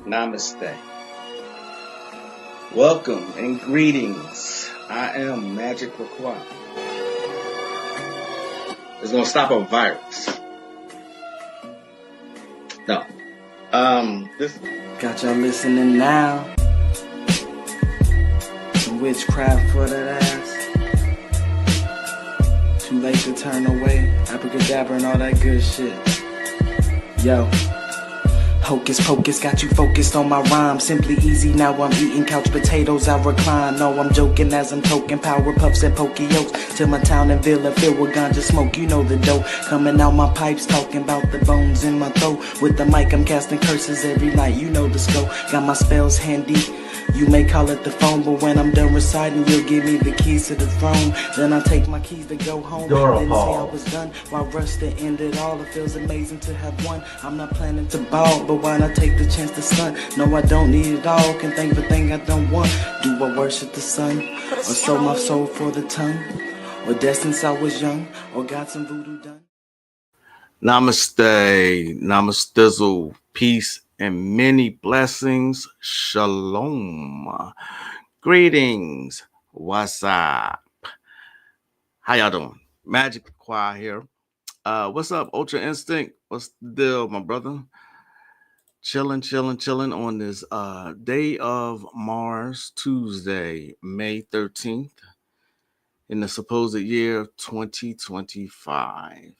Namaste. Welcome and greetings. I am Magick. It's gonna stop a virus. No. This Got y'all listening now. Some witchcraft for that ass. Too late to turn away. Abracadabra and all that good shit. Yo. Hocus pocus, got you focused on my rhyme. Simply easy, now I'm eating couch potatoes, I recline. No, I'm joking as I'm toking power puffs and pokey yokes. Till my town and villa filled with ganja smoke, you know the dope. Coming out my pipes, talking about the bones in my throat. With the mic, I'm casting curses every night, you know the scope. Got my spells handy. You may call it the phone, but when I'm done reciting, you'll give me the keys to the throne. Then I take my keys to go home. Didn't say I was done. While rush to end it all, it feels amazing to have won. I'm not planning to ball, but why not take the chance to stunt? No, I don't need it all. Can think of a thing I don't want. Do I worship the sun? Or sold my soul for the tongue? Or death since I was young? Or got some voodoo done? Namaste, namastizzle, peace and many blessings. Shalom. Greetings. What's up? How y'all doing? Magick Choir here. What's up, Ultra Instinct? What's the deal, my brother? Chilling on this day of Mars, Tuesday, May 13th, in the supposed year of 2025.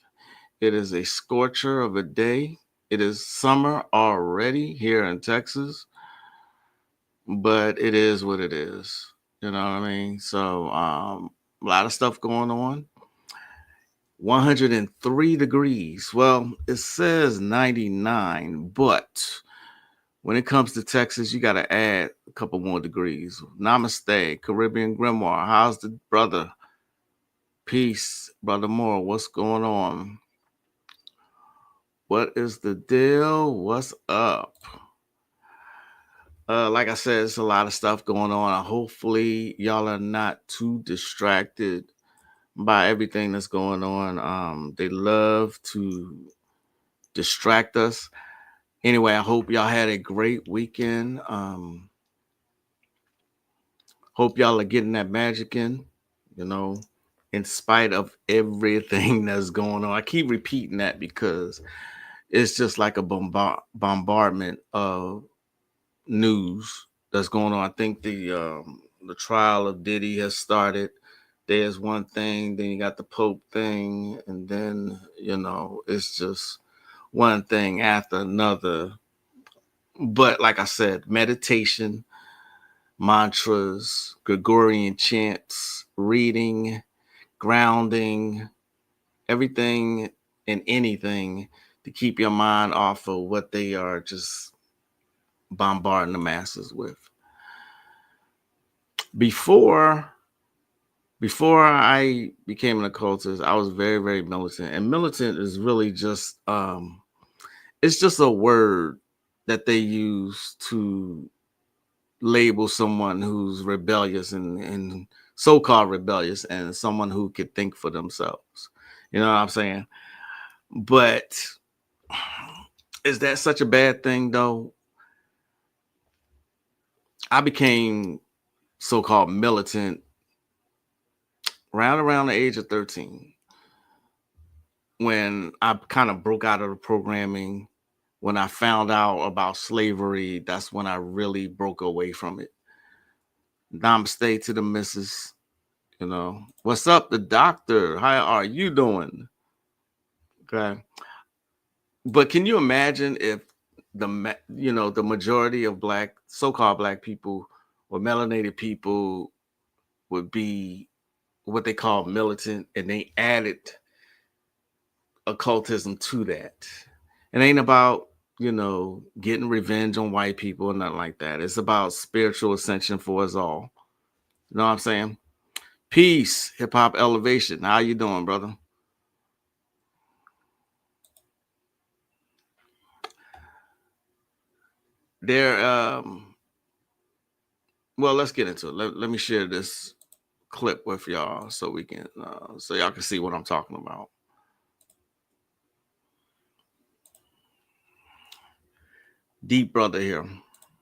It is a scorcher of a day. It is summer already here in Texas, but it is what it is. You know what I mean? So a lot of stuff going on. 103 degrees. Well, it says 99, but when it comes to Texas, you got to add a couple more degrees. Namaste, Caribbean Grimoire. How's the brother? Peace, Brother Moore. What's going on? What is the deal? What's up? Like I said, it's a lot of stuff going on. Hopefully, y'all are not too distracted by everything that's going on. They love to distract us. Anyway, I hope y'all had a great weekend. Hope y'all are getting that magic in, in spite of everything that's going on. I keep repeating that because it's just like a bombardment of news that's going on. I think the trial of Diddy has started. There's one thing, then you got the Pope thing, and then it's just one thing after another. But like I said, meditation, mantras, Gregorian chants, reading, grounding, everything and anything to keep your mind off of what they are just bombarding the masses with. Before I became an occultist, I was very, very militant. And militant is really just it's just a word that they use to label someone who's rebellious and so-called rebellious and someone who could think for themselves. You know what I'm saying? But is that such a bad thing though? I became so-called militant around the age of 13 when I kind of broke out of the programming. When I found out about slavery, that's when I really broke away from it. Namaste to the missus. What's up, the doctor? How are you doing? Okay. But can you imagine if the majority of so-called black people or melanated people would be what they call militant, and they added occultism to that? It ain't about getting revenge on white people and nothing like that. It's about spiritual ascension for us all. You know what I'm saying? Peace, hip hop elevation. How you doing, brother? There, well, let's get into it. Let me share this clip with y'all so we can so y'all can see what I'm talking about. Deep brother here.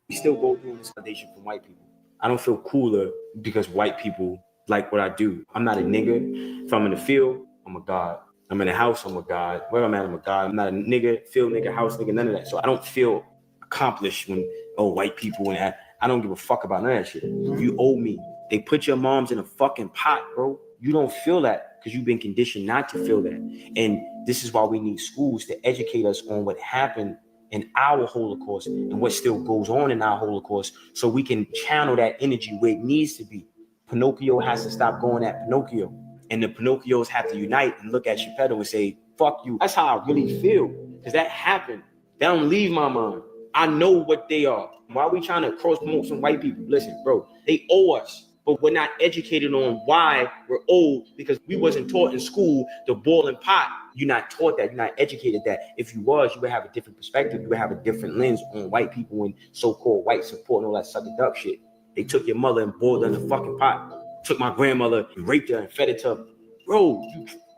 We still go through this foundation from white people. I don't feel cooler because white people like what I do. I'm not a nigga. If I'm in the field, I'm a god. I'm in the house, I'm a god. Where I'm at, I'm a god. I'm not a nigga, field nigga, house nigga, none of that. So I don't feel accomplished when, white people and that. I don't give a fuck about none of that shit. You owe me. They put your moms in a fucking pot, bro. You don't feel that because you've been conditioned not to feel that. And this is why we need schools to educate us on what happened in our Holocaust and what still goes on in our Holocaust so we can channel that energy where it needs to be. Pinocchio has to stop going at Pinocchio. And the Pinocchios have to unite and look at Geppetto and say, fuck you. That's how I really feel. Because that happened. That don't leave my mind. I know what they are. Why are we trying to cross promote some white people? Listen, bro, they owe us. But we're not educated on why we're owed because we wasn't taught in school the boiling pot. You're not taught that. You're not educated that. If you was, you would have a different perspective. You would have a different lens on white people and so-called white support and all that sucker duck shit. They took your mother and boiled her in a fucking pot. Took my grandmother and raped her and fed it to her. Bro,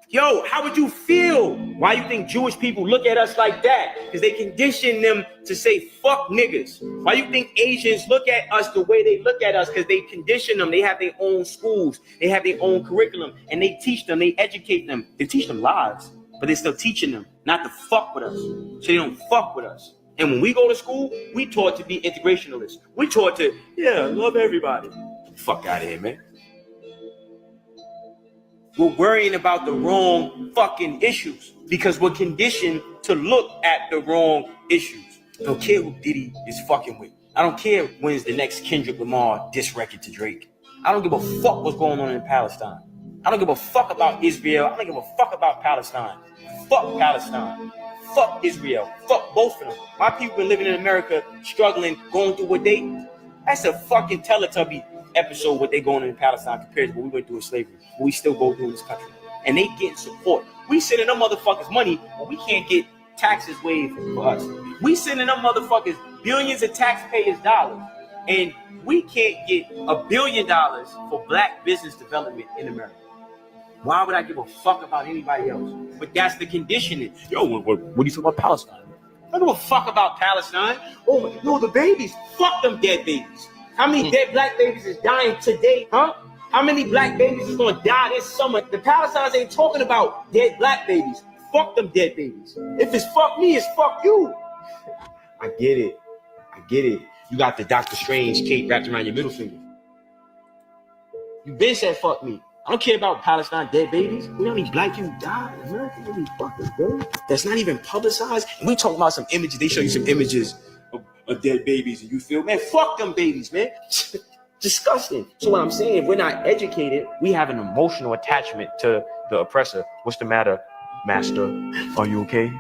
yo, how would you feel? Why you think Jewish people look at us like that? Because they condition them to say, fuck niggas. Why you think Asians look at us the way they look at us? Because they condition them. They have their own schools. They have their own curriculum. And they teach them. They educate them. They teach them lies. But they're still teaching them not to fuck with us. So they don't fuck with us. And when we go to school, we taught to be integrationalists. We taught to, love everybody. Fuck out of here, man. We're worrying about the wrong fucking issues because we're conditioned to look at the wrong issues. I don't care who Diddy is fucking with. I don't care when's the next Kendrick Lamar diss record to Drake. I don't give a fuck what's going on in Palestine. I don't give a fuck about Israel. I don't give a fuck about Palestine. Fuck Palestine. Fuck Israel. Fuck both of them. My people been living in America, struggling, going through what they... That's a fucking Teletubby episode what they going on in Palestine compared to what we went through in slavery. We still go through in this country. And they getting support. We sending them motherfuckers money, but we can't get taxes waived for us. We sending them motherfuckers billions of taxpayers' dollars. And we can't get $1 billion for black business development in America. Why would I give a fuck about anybody else? But that's the conditioning. Yo, what do you feel about Palestine? I don't give a fuck about Palestine. Oh, no, the babies. Fuck them dead babies. How many dead black babies is dying today, huh? How many black babies is gonna die this summer? The Palestinians ain't talking about dead black babies. Fuck them dead babies. If it's fuck me, it's fuck you. I get it. You got the Dr. Strange cape wrapped around your middle finger. You been said fuck me. I don't care about Palestine dead babies. You know how many black people die in America? What these fuckers, bro? That's not even publicized. And we talking about some images. They show you some images of dead babies and you feel, man, fuck them babies, man. Disgusting. So what I'm saying, if we're not educated, we have an emotional attachment to the oppressor. What's the matter, master? Are you okay?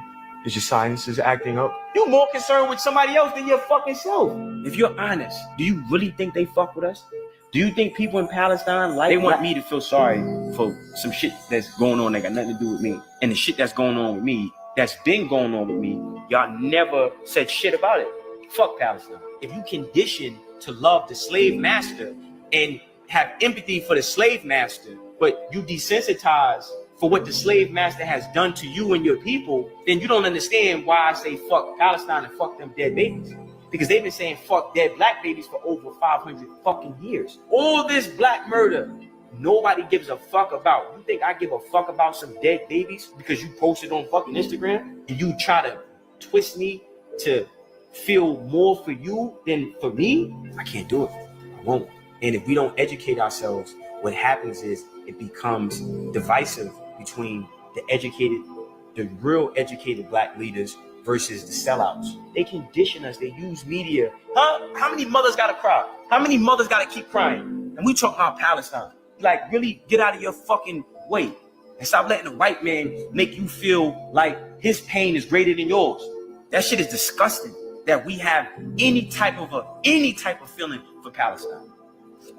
Is your sinuses acting up? You're more concerned with somebody else than your fucking self. If you're honest, do you really think they fuck with us? Do you think people in Palestine they want me to feel sorry for some shit that's going on that got nothing to do with me? And the shit that's going on with me, that's been going on with me, y'all never said shit about it. Fuck Palestine. If you condition to love the slave master and have empathy for the slave master, but you desensitize for what the slave master has done to you and your people, then you don't understand why I say fuck Palestine and fuck them dead babies. Because they've been saying fuck dead black babies for over 500 fucking years. All this black murder, nobody gives a fuck about. You think I give a fuck about some dead babies because you posted on fucking Instagram? And you try to twist me to feel more for you than for me? I can't do it. I won't. And if we don't educate ourselves, what happens is it becomes divisive between the real educated black leaders versus the sellouts. They condition us. They use media. Huh? How many mothers gotta cry? How many mothers gotta keep crying? And we talking about Palestine. Like, really get out of your fucking way and stop letting a white man make you feel like his pain is greater than yours. That shit is disgusting. That we have any type of feeling for Palestine,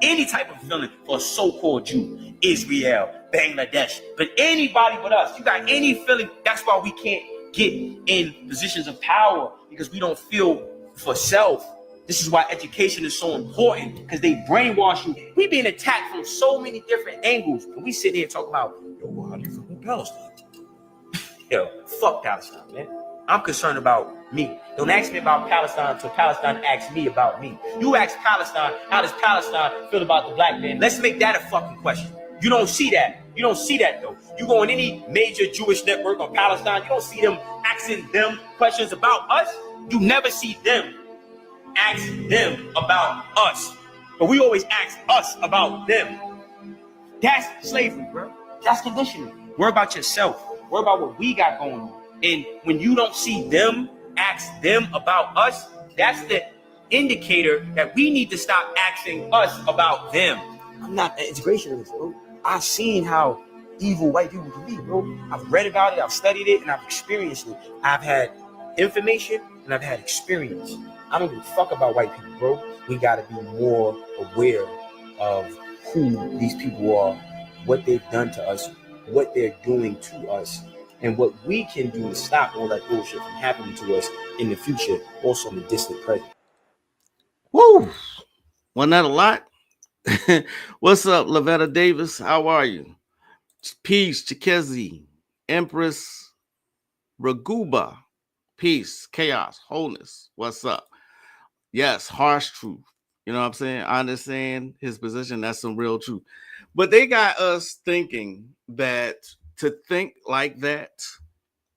any type of feeling for a so-called Jew, Israel, Bangladesh, but anybody but us. You got any feeling? That's why we can't get in positions of power, because we don't feel for self. This is why education is so important, because they brainwash you. We being attacked from so many different angles, and we sit here talking about, yo, how do you feel about Palestine? Yo, fuck Palestine, man. I'm concerned about me. Don't ask me about Palestine until Palestine asks me about me. You ask Palestine, how does Palestine feel about the black man? Let's make that a fucking question. You don't see that. You don't see that though. You go on any major Jewish network on Palestine, you don't see them asking them questions about us. You never see them ask them about us. But we always ask us about them. That's slavery, bro. That's conditioning. Worry about yourself. Worry about what we got going on. And when you don't see them ask them about us, that's the indicator that we need to stop asking us about them. I'm not an integrationist, bro. I've seen how evil white people can be, bro. I've read about it, I've studied it, and I've experienced it. I've had information and I've had experience. I don't give a fuck about white people, bro. We gotta be more aware of who these people are, what they've done to us, what they're doing to us, and what we can do to stop all that bullshit from happening to us in the future, also in the distant present. Woo! Wasn't that a lot? What's up, Lavetta Davis? How are you? Peace, Chikezi, Empress Raguba. Peace, chaos, wholeness. What's up? Yes, harsh truth. You know what I'm saying? I understand his position. That's some real truth. But they got us thinking that to think like that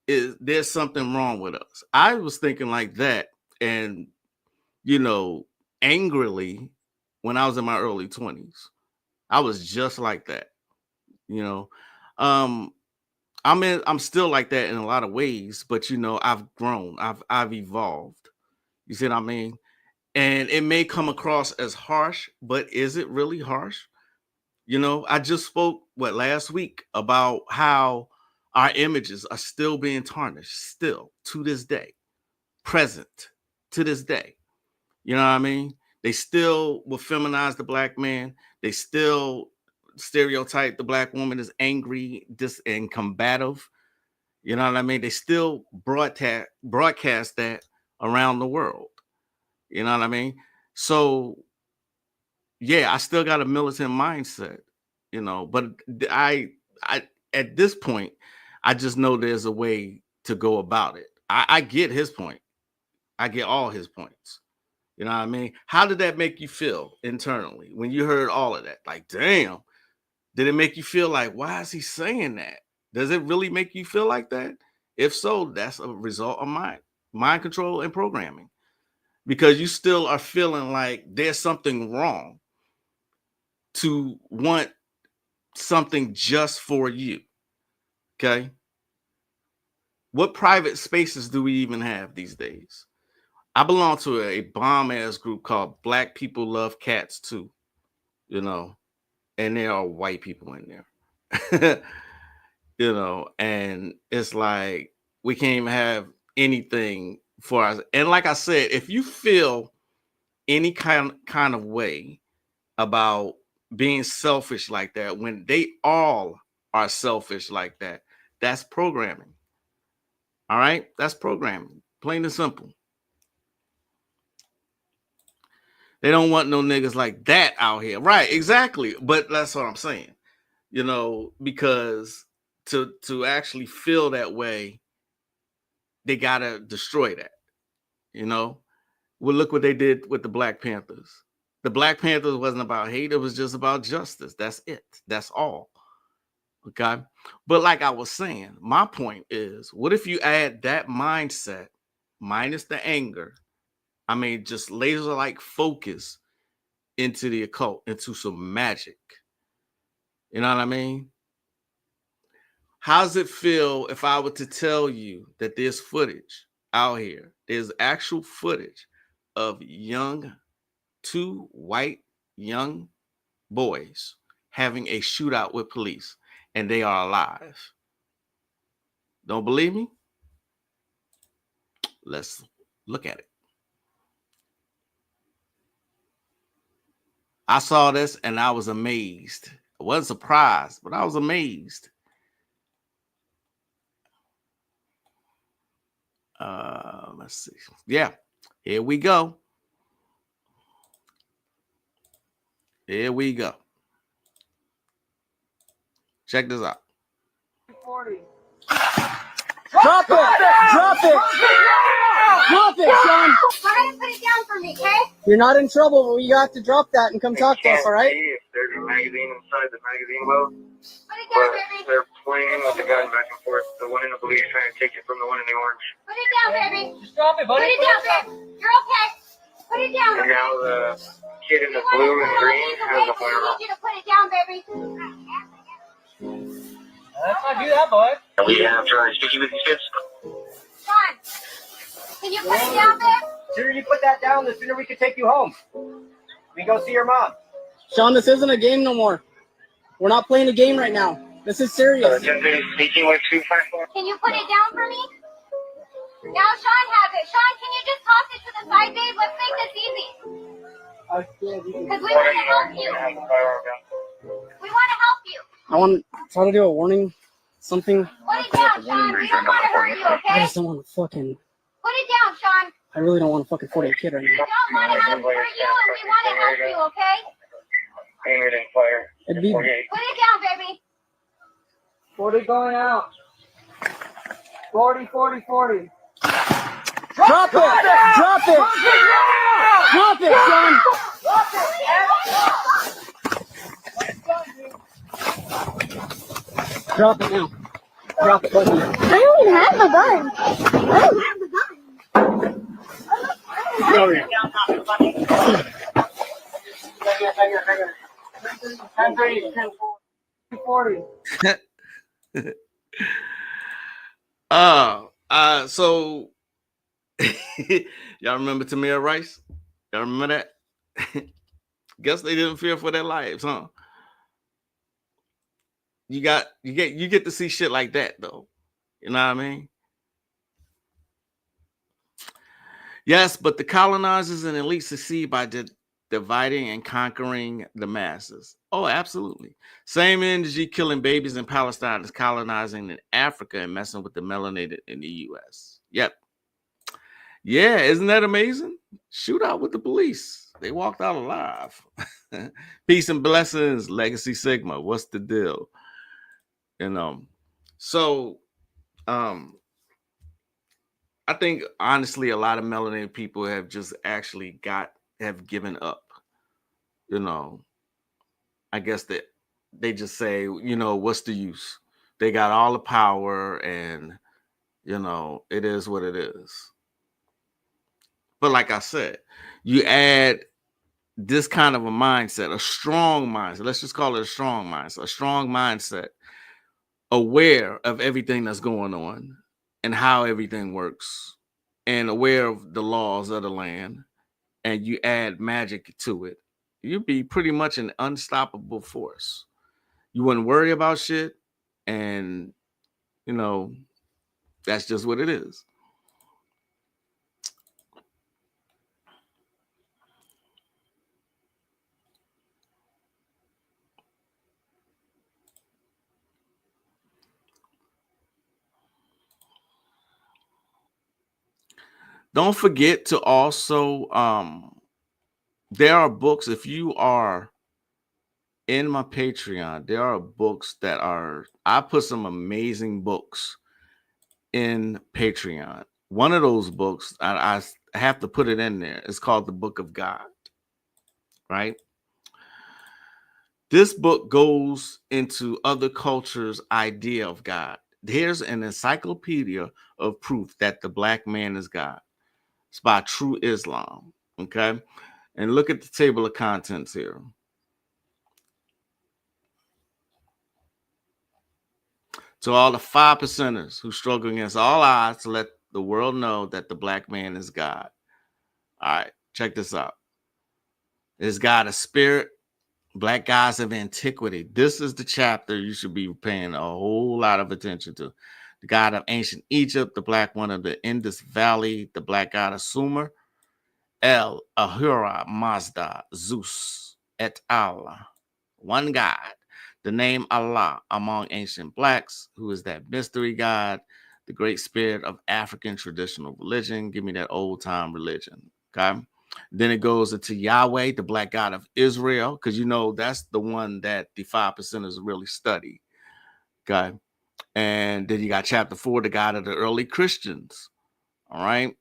is there's something wrong with us. I was thinking like that, and angrily when I was in my early 20s. I was just like that. I'm still like that in a lot of ways, but I've grown, I've evolved. You see what I mean? And it may come across as harsh, but is it really harsh? I just spoke last week about how our images are still being tarnished, still to this day, present to this day. You know what I mean? They still will feminize the black man. They still stereotype the black woman as angry, and combative. You know what I mean? They still broadcast that around the world. You know what I mean? So, yeah, I still got a militant mindset, but I at this point, I just know there's a way to go about it. I get his point. I get all his points. You know what I mean? How did that make you feel internally when you heard all of that? Like, damn, did it make you feel like, why is he saying that? Does it really make you feel like that? If so, that's a result of mind control and programming, because you still are feeling like there's something wrong to want something just for you. Okay. What private spaces do we even have these days? I belong to a bomb ass group called Black People Love Cats Too, and there are white people in there, and it's like we can't even have anything for us. And like I said, if you feel any kind of way about being selfish like that, when they all are selfish like that, that's programming. All right, that's programming, plain and simple. They don't want no niggas like that out here. Right, exactly. But that's what I'm saying. Because to actually feel that way, they gotta destroy that. Well, look what they did with the Black Panthers. The Black Panthers wasn't about hate, it was just about justice. That's it. That's all. Okay. But like I was saying, my point is, what if you add that mindset minus the anger? I mean, just laser like focus into the occult, into some magic. You know what I mean? How does it feel if I were to tell you that there's footage out here? There's actual footage of two white young boys having a shootout with police, and they are alive. Don't believe me? Let's look at it. I saw this and I was amazed. I wasn't surprised, but I was amazed. Let's see. Yeah, here we go. Here we go. Check this out. Drop it! Drop it! Drop it, son! Go ahead and put it down for me, okay? You're not in trouble, but you have to drop that and come talk to us, all right? If there's a magazine inside the magazine well, Put it down, but baby. they're playing with the guys back and forth. The one in the blue is trying to take it from the one in the orange. Put it down, baby. Just drop it, Put buddy. it down, baby. You're okay. Put it down. And now the kid in the You want blue to and put green these has away, a so we firearm. need you to put it down, baby. Let's not do that, boy. Are we gonna try speaking with these kids? Sean, can you put it down, babe? The sooner you put that down, the sooner we can take you home. We can go see your mom. Sean, this isn't a game no more. We're not playing a game right now. This is serious. Gentleman speaking with 254. Can you put it down for me? Now Sean has it. Sean, can you just toss it to the side, babe? Let's make this easy. Because we want to help you. Has a firearm down. We want to help you. I want to try to do a warning, something. Put it down, Sean. We don't want to hurt you, I okay? just don't want to fucking. Put it down, Sean. I really don't want to fucking 40 a kid right We now. don't want to hurt you, and we want to help you, okay? Aim it and fire. It'd be 48. Put it down, baby. 40 going out. 40, 40, 40. Drop it! Drop it! Drop it, son! Drop it now. Drop it, both of you. I don't even have the gun. I don't have the gun. Go here. 10, 30, 10, 40. So y'all remember Tamir Rice? Y'all remember that? Guess they didn't fear for their lives, huh? You get to see shit like that though. You know what I mean? Yes, but the colonizers and elites succeed by dividing and conquering the masses. Oh, absolutely. Same energy killing babies in Palestine is colonizing in Africa and messing with the melanated in the US. Yep. Yeah, isn't that amazing? Shootout with the police. They walked out alive. Peace and blessings, Legacy Sigma. What's the deal? So I think honestly a lot of melanated people have just actually have given up. I guess that they just say, what's the use? They got all the power and it is what it is. But like I said, you add this kind of a mindset, a strong mindset. Let's just call it a strong mindset, aware of everything that's going on and how everything works and aware of the laws of the land, and you add magic to it, you'd be pretty much an unstoppable force. You wouldn't worry about shit, and that's just what it is. Don't forget to also, there are books. If you are in my Patreon, there are books I put some amazing books in Patreon. One of those books, I have to put it in there. It's called The Book of God, right? This book goes into other cultures' idea of God. Here's an encyclopedia of proof that the black man is God. It's by True Islam, okay? And look at the table of contents here. To all the 5%ers who struggle against all odds to let the world know that the black man is God. All right, check this out. Is God a spirit? Black gods of antiquity. This is the chapter you should be paying a whole lot of attention to. The god of ancient Egypt, the black one of the Indus Valley, the black god of Sumer, El, Ahura, Mazda, Zeus, et al. One God. The name Allah among ancient blacks, who is that mystery God, the great spirit of African traditional religion. Give me that old time religion. Okay. Then it goes into Yahweh, the black God of Israel, because that's the one that the 5%ers really study. Okay. And then you got chapter 4, the God of the early Christians. All right.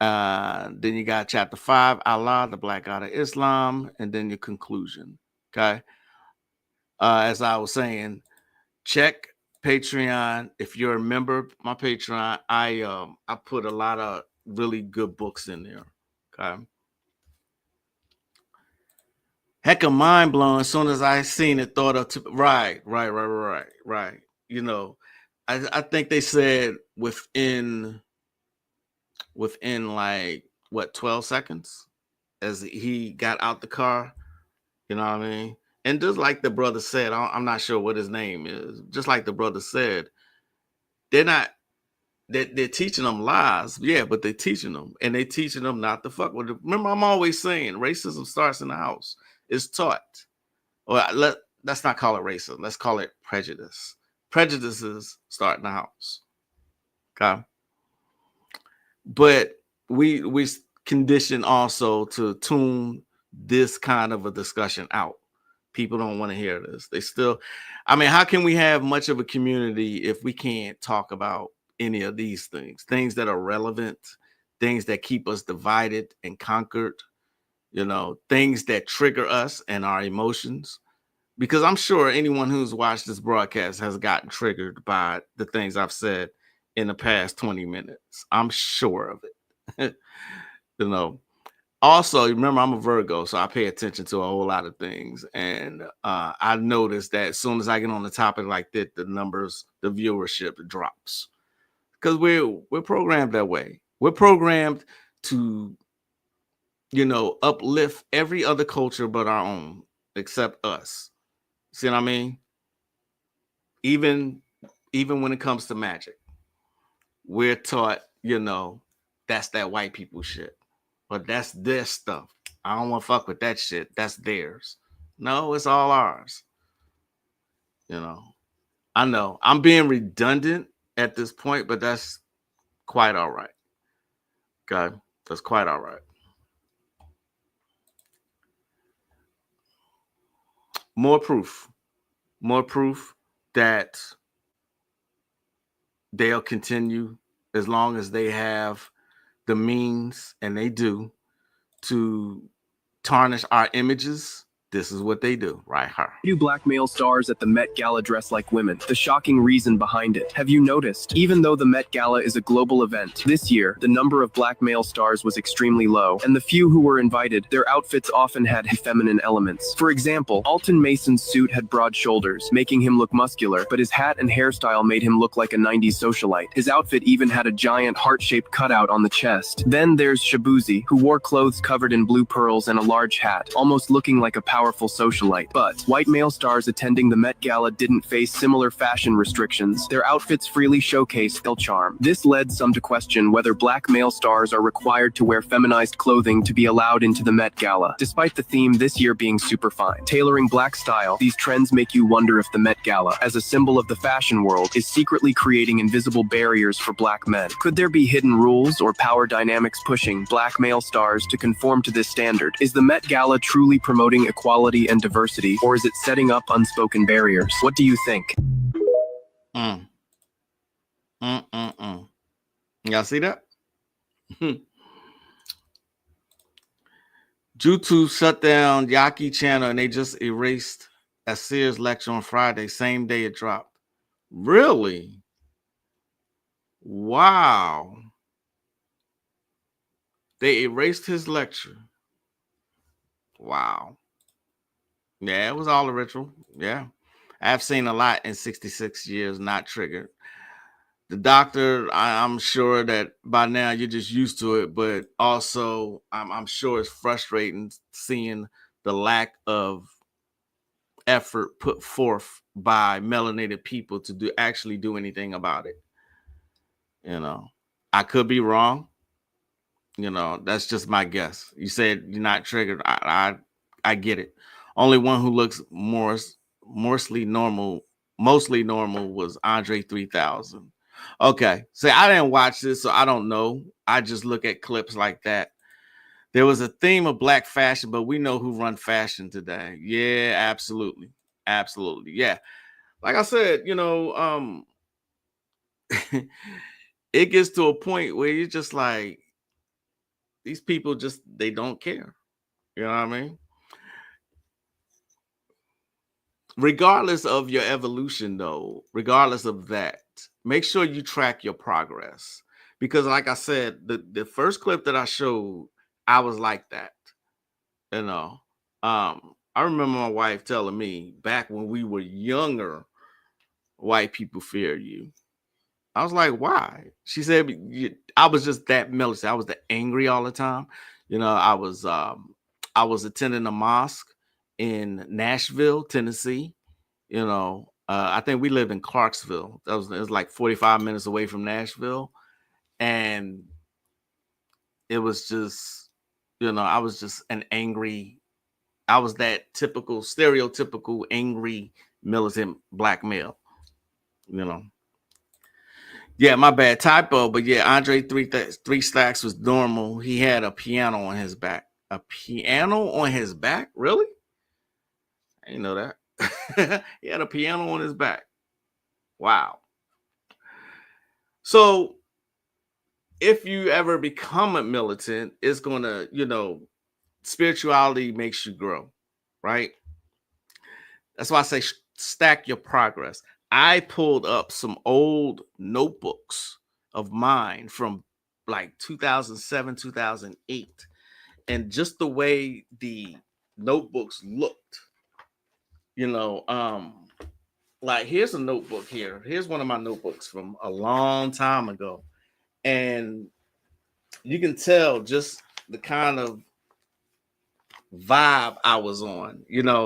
Then you got chapter 5, Allah, the Black God of Islam, and then your conclusion. Okay. As I was saying, check Patreon. If you're a member of my Patreon, I put a lot of really good books in there. Okay. Heck of mind blown. As soon as I seen it, thought of right. You know, I think they said within like what 12 seconds as he got out the car. You know what I mean? And just like the brother said, I'm not sure what his name is. Just like the brother said, they're teaching them lies. Yeah, but they're teaching them. And they're teaching them not to fuck with it. Remember, I'm always saying racism starts in the house. It's taught. Or let's not call it racism. Let's call it prejudice. Prejudices start in the house. Okay. But we condition also to tune this kind of a discussion out. People don't want to hear this. They still, I mean, how can we have much of a community if we can't talk about any of these things that are relevant, things that keep us divided and conquered, you know, things that trigger us and our emotions? Because I'm sure anyone who's watched this broadcast has gotten triggered by the things I've said in the past 20 minutes. I'm sure of it. You know, also, remember, I'm a Virgo, so I pay attention to a whole lot of things. And I noticed that as soon as I get on the topic like that, the numbers, the viewership drops. Because we're programmed that way. We're programmed to, you know, uplift every other culture but our own, except us. See what I mean? Even when it comes to magic, we're taught, you know, that's that white people shit. But that's their stuff. I don't want to fuck with that shit. That's theirs. No, it's all ours. You know, I know I'm being redundant at this point, but that's quite all right. Okay, that's quite all right. More proof that they'll continue as long as they have the means, and they do, to tarnish our images. This is what they do, right here. Do black male stars at the Met Gala dress like women? The shocking reason behind it. Have you noticed? Even though the Met Gala is a global event, this year, the number of black male stars was extremely low, and the few who were invited, their outfits often had feminine elements. For example, Alton Mason's suit had broad shoulders, making him look muscular, but his hat and hairstyle made him look like a 90s socialite. His outfit even had a giant heart-shaped cutout on the chest. Then there's Shabuzi, who wore clothes covered in blue pearls and a large hat, almost looking like a powerful socialite. But white male stars attending the Met Gala didn't face similar fashion restrictions. Their outfits freely showcased their charm. This led some to question whether black male stars are required to wear feminized clothing to be allowed into the Met Gala. Despite the theme this year being super fine, tailoring black style, these trends make you wonder if the Met Gala, as a symbol of the fashion world, is secretly creating invisible barriers for black men. Could there be hidden rules or power dynamics pushing black male stars to conform to this standard? Is the Met Gala truly promoting equality and diversity, or is it setting up unspoken barriers? What do you think? Y'all see that? YouTube shut down Yaki channel and they just erased a Sears lecture on Friday, same day it dropped. Really? Wow. They erased his lecture. Wow. Yeah, it was all a ritual. Yeah. I've seen a lot in 66 years not triggered. The doctor, I'm sure that by now you're just used to it, but also I'm sure it's frustrating seeing the lack of effort put forth by melanated people to actually do anything about it. You know, I could be wrong. You know, that's just my guess. You said you're not triggered. I get it. Only one who looks mostly normal was Andre 3000. Okay, so I didn't watch this, so I don't know. I just look at clips like that. There was a theme of black fashion, but we know who run fashion today. Yeah, absolutely. Yeah. like I said, it gets to a point where you're just like, these people just, they don't care. You know what I mean? Regardless of your evolution, though, regardless of that, make sure you track your progress. Because like I said, the first clip that I showed, I was like that. You know, I remember my wife telling me back when we were younger, white people fear you. I was like, why? She said, I was just that militant. I was the angry all the time. I was attending a mosque in Nashville, Tennessee. I think we lived in Clarksville. It was like 45 minutes away from Nashville. And it was just, I was just I was that stereotypical angry militant black male, Yeah, my bad typo, but yeah, Andre three stacks was normal. He had a piano on his back. A piano on his back? Really? I didn't know that. He had a piano on his back. Wow. So if you ever become a militant, it's gonna, spirituality makes you grow, right? That's why I say stack your progress. I pulled up some old notebooks of mine from like 2007, 2008, and just the way the notebooks looked, like here's a notebook here. Here's one of my notebooks from a long time ago. And you can tell just the kind of vibe I was on,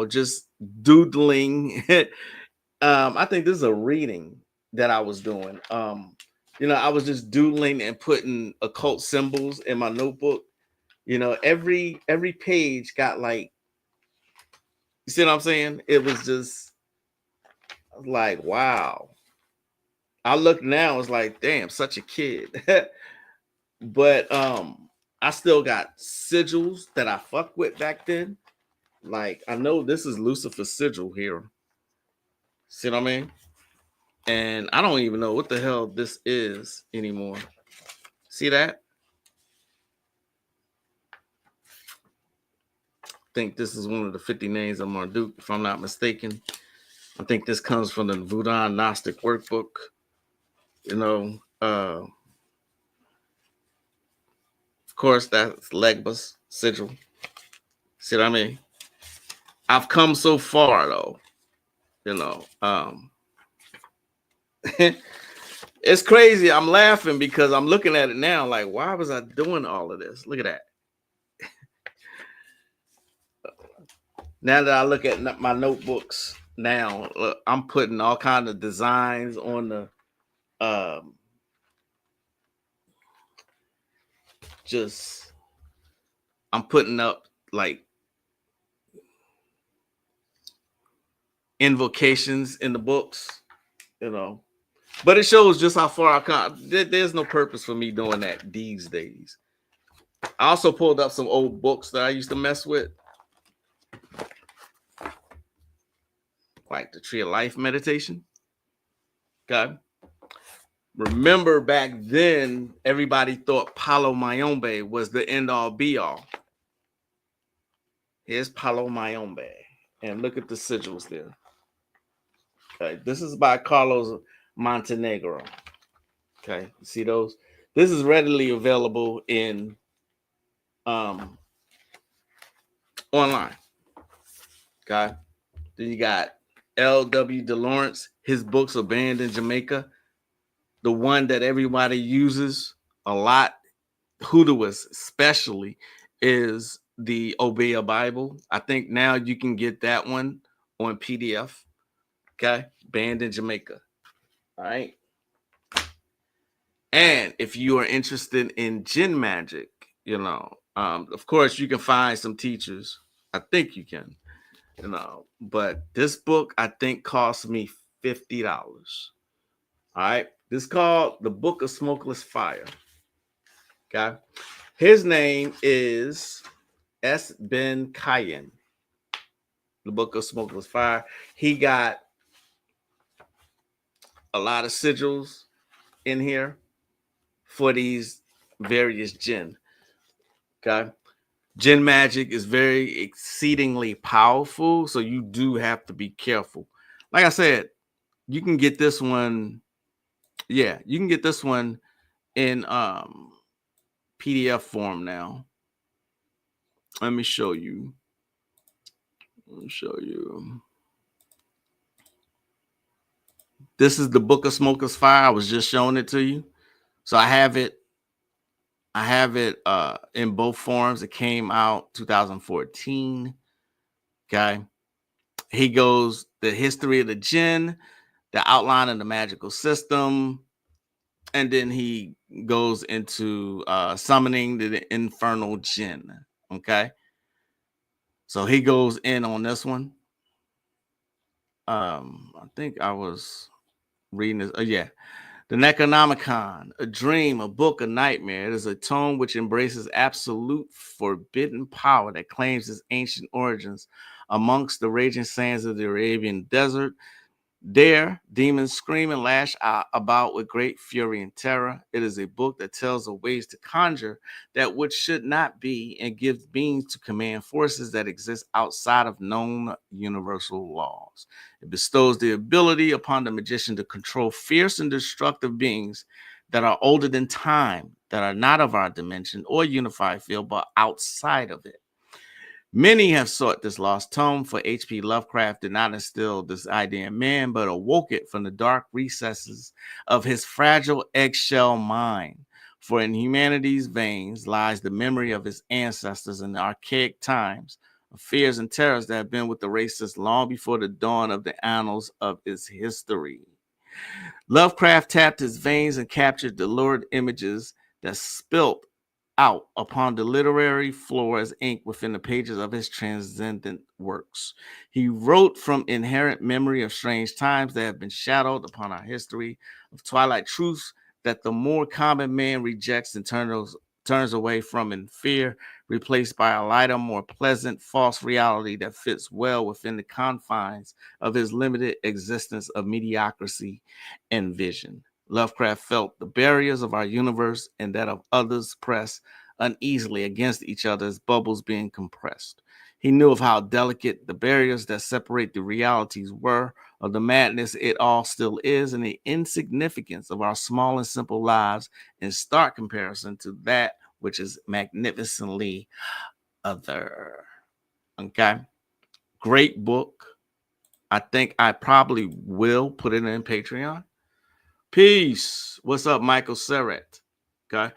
just doodling. I think this is a reading that I was doing. I was just doodling and putting occult symbols in my notebook. Every page got like, you see what I'm saying? It was just like, wow. I look now, it's like, damn, such a kid. But I still got sigils that I fuck with back then. Like, I know this is Lucifer's sigil here. See what I mean? And I don't even know what the hell this is anymore. See that? I think this is one of the 50 names of Marduk, if I'm not mistaken. I think this comes from the Voodoo Gnostic workbook. Of course, that's Legba's sigil. See what I mean? I've come so far, though. It's crazy. I'm laughing because I'm looking at it now like, why was I doing all of this? Look at that. Now that I look at my notebooks now, look, I'm putting all kinds of designs on the I'm putting up like invocations in the books, but it shows just how far I come. There's no purpose for me doing that these days. I also pulled up some old books that I used to mess with, like the Tree of Life meditation. Okay. Remember back then, everybody thought Palo Mayombe was the end all be all. Here's Palo Mayombe. And look at the sigils there. Okay. This is by Carlos Montenegro. Okay. See those? This is readily available in online. Okay. Then you got L.W. DeLawrence. His books are banned in Jamaica. The one that everybody uses a lot, Hoodooists especially, is the Obeah Bible. I think now you can get that one on PDF. Okay. Banned in Jamaica. All right. And if you are interested in Jinn magic, of course you can find some teachers. I think you can, but this book I think cost me $50. All right. This is called The Book of Smokeless Fire. Okay. His name is S. Ben Kayan. The Book of Smokeless Fire. He got a lot of sigils in here for these various jinn. Okay. Jinn magic is very exceedingly powerful, so you do have to be careful. Like I said, you can get this one. Yeah, you can get this one in PDF form now. Let me show you. This is the Book of Smoker's Fire. I was just showing it to you. So I have it in both forms. It came out 2014. Okay. He goes the history of the jinn, the outline of the magical system, and then he goes into summoning the infernal jinn. Okay. So he goes in on this one. I think I was reading this. Yeah. The Necronomicon, a dream, a book, a nightmare. It is a tome which embraces absolute forbidden power that claims its ancient origins amongst the raging sands of the Arabian desert. There, demons scream and lash about with great fury and terror. It is a book that tells of ways to conjure that which should not be and gives beings to command forces that exist outside of known universal laws. It bestows the ability upon the magician to control fierce and destructive beings that are older than time, that are not of our dimension or unified field, but outside of it. Many have sought this lost tome, for H.P. Lovecraft did not instill this idea in man, but awoke it from the dark recesses of his fragile eggshell mind. For in humanity's veins lies the memory of his ancestors in the archaic times, of fears and terrors that have been with the race since long before the dawn of the annals of its history. Lovecraft tapped his veins and captured the lurid images that spilt out upon the literary floor as ink within the pages of his transcendent works. He wrote from inherent memory of strange times that have been shadowed upon our history, of twilight truths that the more common man rejects and turns away from in fear, replaced by a lighter, more pleasant, false reality that fits well within the confines of his limited existence of mediocrity and vision. Lovecraft felt the barriers of our universe and that of others press uneasily against each other as bubbles being compressed. He knew of how delicate the barriers that separate the realities were, of the madness it all still is, and the insignificance of our small and simple lives in stark comparison to that which is magnificently other. Okay? Great book. I think I probably will put it in Patreon. Peace. What's up, Michael Serret? Okay.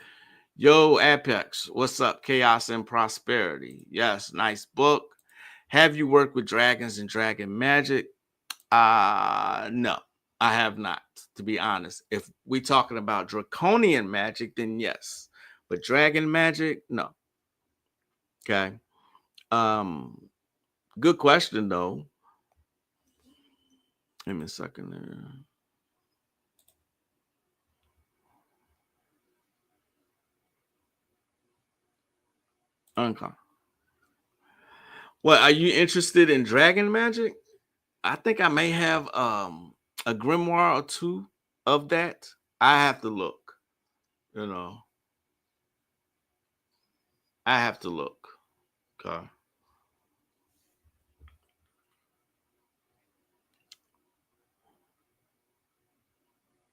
Yo, Apex. What's up, Chaos and Prosperity? Yes, nice book. Have you worked with dragons and dragon magic? No, I have not, to be honest. If we're talking about draconian magic, then yes. But dragon magic, no. Okay. Good question, though. Give me a second there. Okay. What, are you interested in dragon magic? I think I may have a grimoire or two of that. I have to look. You know. I have to look. Okay.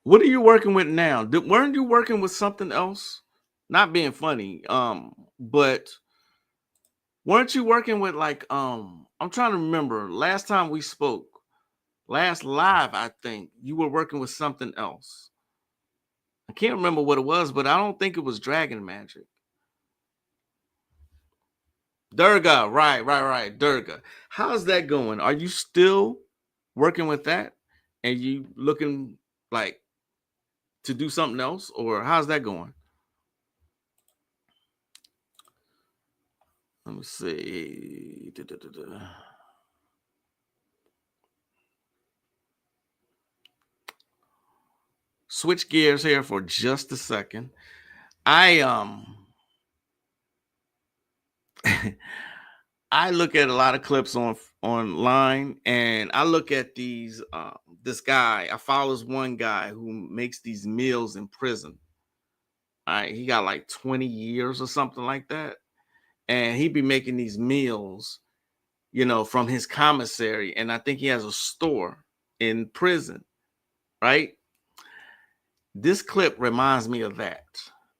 What are you working with now? Weren't you working with something else? Not being funny, but weren't you working with like I'm trying to remember last time we spoke, last live, I think you were working with something else. I can't remember what it was, but I don't think it was dragon magic. Durga, right. Durga. How's that going? Are you still working with that? And you looking like to do something else, or how's that going? Let me see. Switch gears here for just a second. I I look at a lot of clips online, and I look at these. This guy, I follow this one guy who makes these meals in prison. All right, he got like 20 years or something like that, and he be making these meals, you know, from his commissary, and I think he has a store in prison, right? This clip reminds me of that.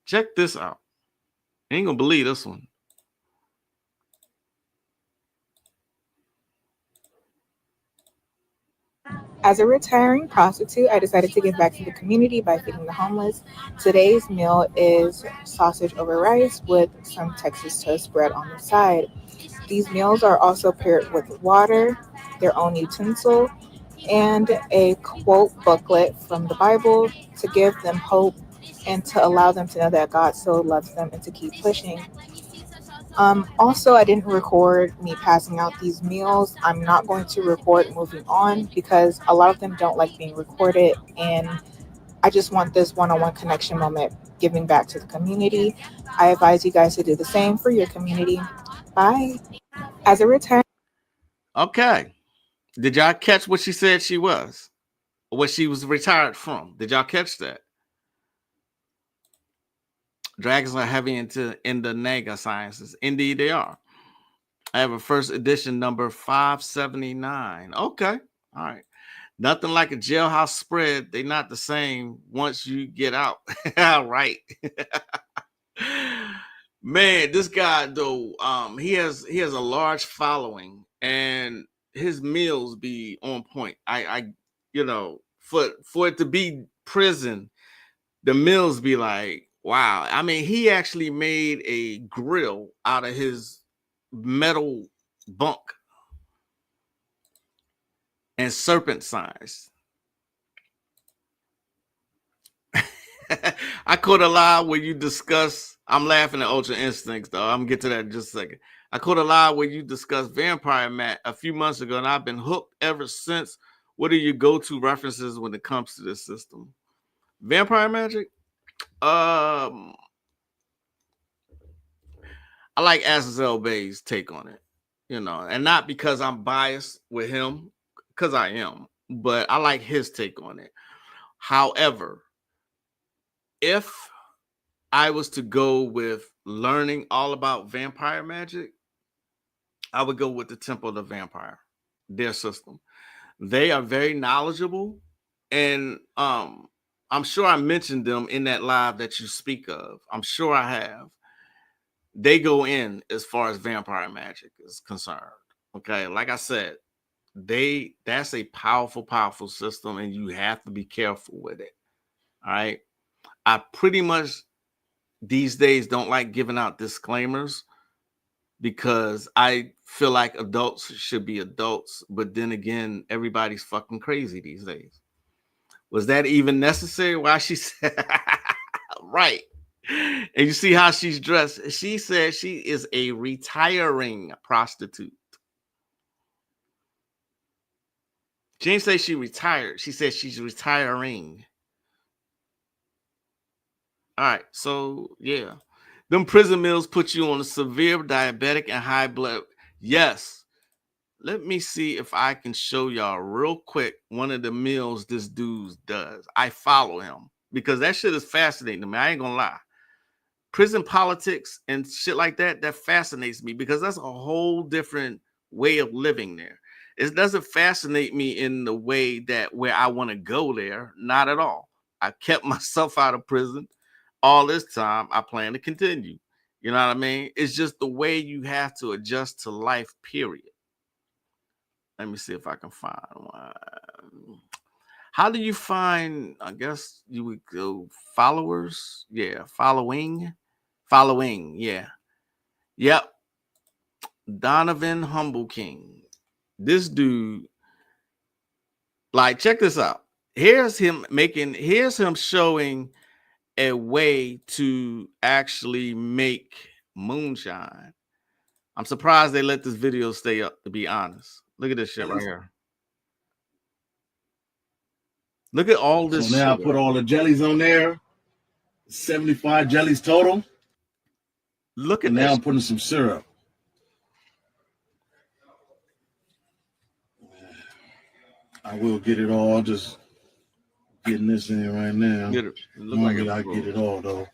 Check this out. You ain't gonna believe this one. As a retiring prostitute, I decided to give back to the community by feeding the homeless. Today's meal is sausage over rice with some Texas toast bread on the side. These meals are also paired with water, their own utensil, and a quote booklet from the Bible to give them hope and to allow them to know that God still loves them and to keep pushing. Also, I didn't record me passing out these meals. I'm not going to record moving on because a lot of them don't like being recorded. And I just want this one-on-one connection moment giving back to the community. I advise you guys to do the same for your community. Bye. As a return. Okay. Did y'all catch what she said she was? What she was retired from? Did y'all catch that? Dragons are heavy in the Naga sciences. Indeed, they are. I have a first edition number 579. Okay. All right. Nothing like a jailhouse spread. They're not the same once you get out. All right. Man, this guy though, he has a large following, and his meals be on point. I you know, for it to be prison, the meals be like, wow. I mean, he actually made a grill out of his metal bunk and serpent size. I caught a lie where you discuss. I'm laughing at Ultra Instincts, though. I'm gonna get to that in just a second. I caught a lie where you discussed Vampire Mat a few months ago, and I've been hooked ever since. What are your go-to references when it comes to this system? Vampire Magic? I like Azazel Bay's take on it, you know, and not because I'm biased with him, because I am, but I like his take on it. However, if I was to go with learning all about vampire magic, I would go with the Temple of the Vampire, their system. They are very knowledgeable, and I'm sure I mentioned them in that live that you speak of. I'm sure I have. They go in as far as vampire magic is concerned. Okay, like I said, that's a powerful system, and you have to be careful with it. All right. I pretty much these days don't like giving out disclaimers because I feel like adults should be adults, but then again, everybody's fucking crazy these days. Was that even necessary? Why she said right? And you see how she's dressed. She said she is a retiring prostitute. She didn't say she retired. She said she's retiring. All right, so yeah. Them prison meals put you on a severe diabetic and high blood. Yes. Let me see if I can show y'all real quick one of the meals this dude does. I follow him because that shit is fascinating to me. I ain't gonna lie. Prison politics and shit like that, that fascinates me because that's a whole different way of living there. It doesn't fascinate me in the way that where I want to go there. Not at all. I kept myself out of prison all this time. I plan to continue. You know what I mean? It's just the way you have to adjust to life, period. Let me see if I can find one. How do you find, I guess you would go followers? Yeah, following. Yeah. Yep. Donovan Humble King. This dude, like, check this out. Here's him showing a way to actually make moonshine. I'm surprised they let this video stay up, to be honest. Look at this shit right here. Look at all this. So now I put all the jellies on there. 75 jellies total. Look at and this. now I'm putting some syrup. I will get it all. Just getting this in right now. Get it. It look Normally like I get it all though.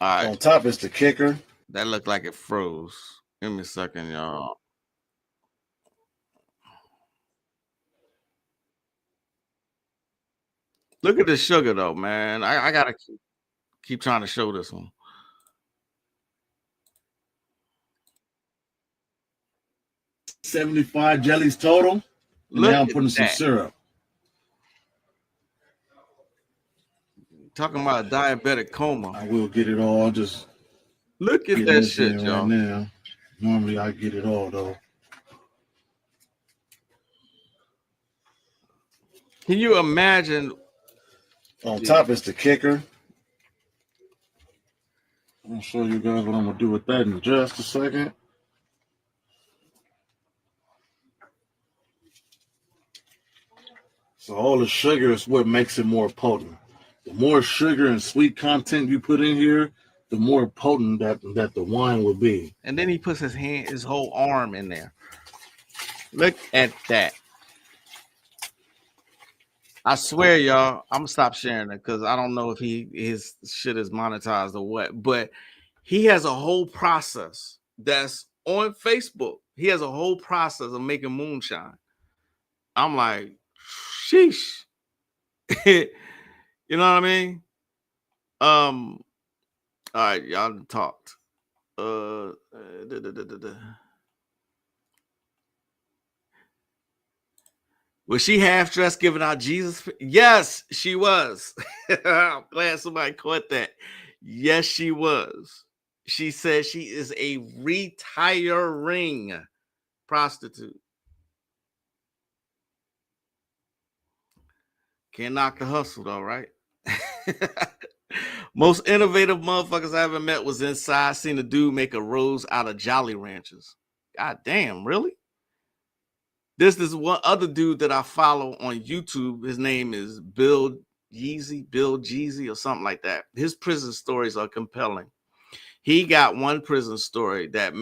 All right. On top is the kicker. That looked like it froze. Give me a second, y'all. Look at the sugar though, man. I gotta keep trying to show this one. $75 jellies total. And Look now I'm at putting some that. syrup. Talking about a diabetic coma. I will get it all. Just look at getting that this shit, in y'all. right now. Normally I get it all though. Can you imagine? On top is the kicker. I'll show you guys what I'm gonna do with that in just a second. So all the sugar is what makes it more potent. The more sugar and sweet content you put in here, the more potent that the wine will be. And then he puts his whole arm in there. Look at that. I swear, y'all, I'm gonna stop sharing it because I don't know if his shit is monetized or what, but he has a whole process that's on Facebook. He has a whole process of making moonshine. I'm like, sheesh. You know what I mean? All right, y'all talked. Was she half dressed giving out Jesus? Yes, she was. I'm glad somebody caught that. Yes, she was. She said she is a retiring prostitute. Can't knock the hustle though, right? Most innovative motherfuckers I ever met was inside. Seen a dude make a rose out of Jolly Ranchers. God damn, really? This is one other dude that I follow on YouTube. His name is Bill Jeezy, or something like that. His prison stories are compelling. He got one prison story that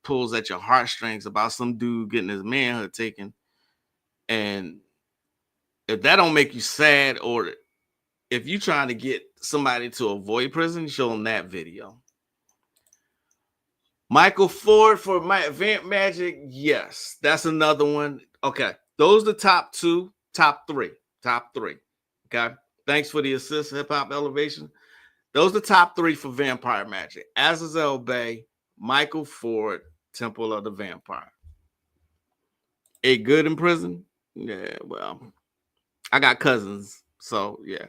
pulls at your heartstrings about some dude getting his manhood taken. And if that don't make you sad, or if you're trying to get somebody to avoid prison, show them that video. Michael Ford for my Event Magic. Yes, that's another one. Okay, those are the top three. Okay, thanks for the assist, Hip Hop Elevation. Those are the top three for Vampire Magic. Azazel Bay, Michael Ford, Temple of the Vampire. A good in prison? Yeah, well, I got cousins, so yeah.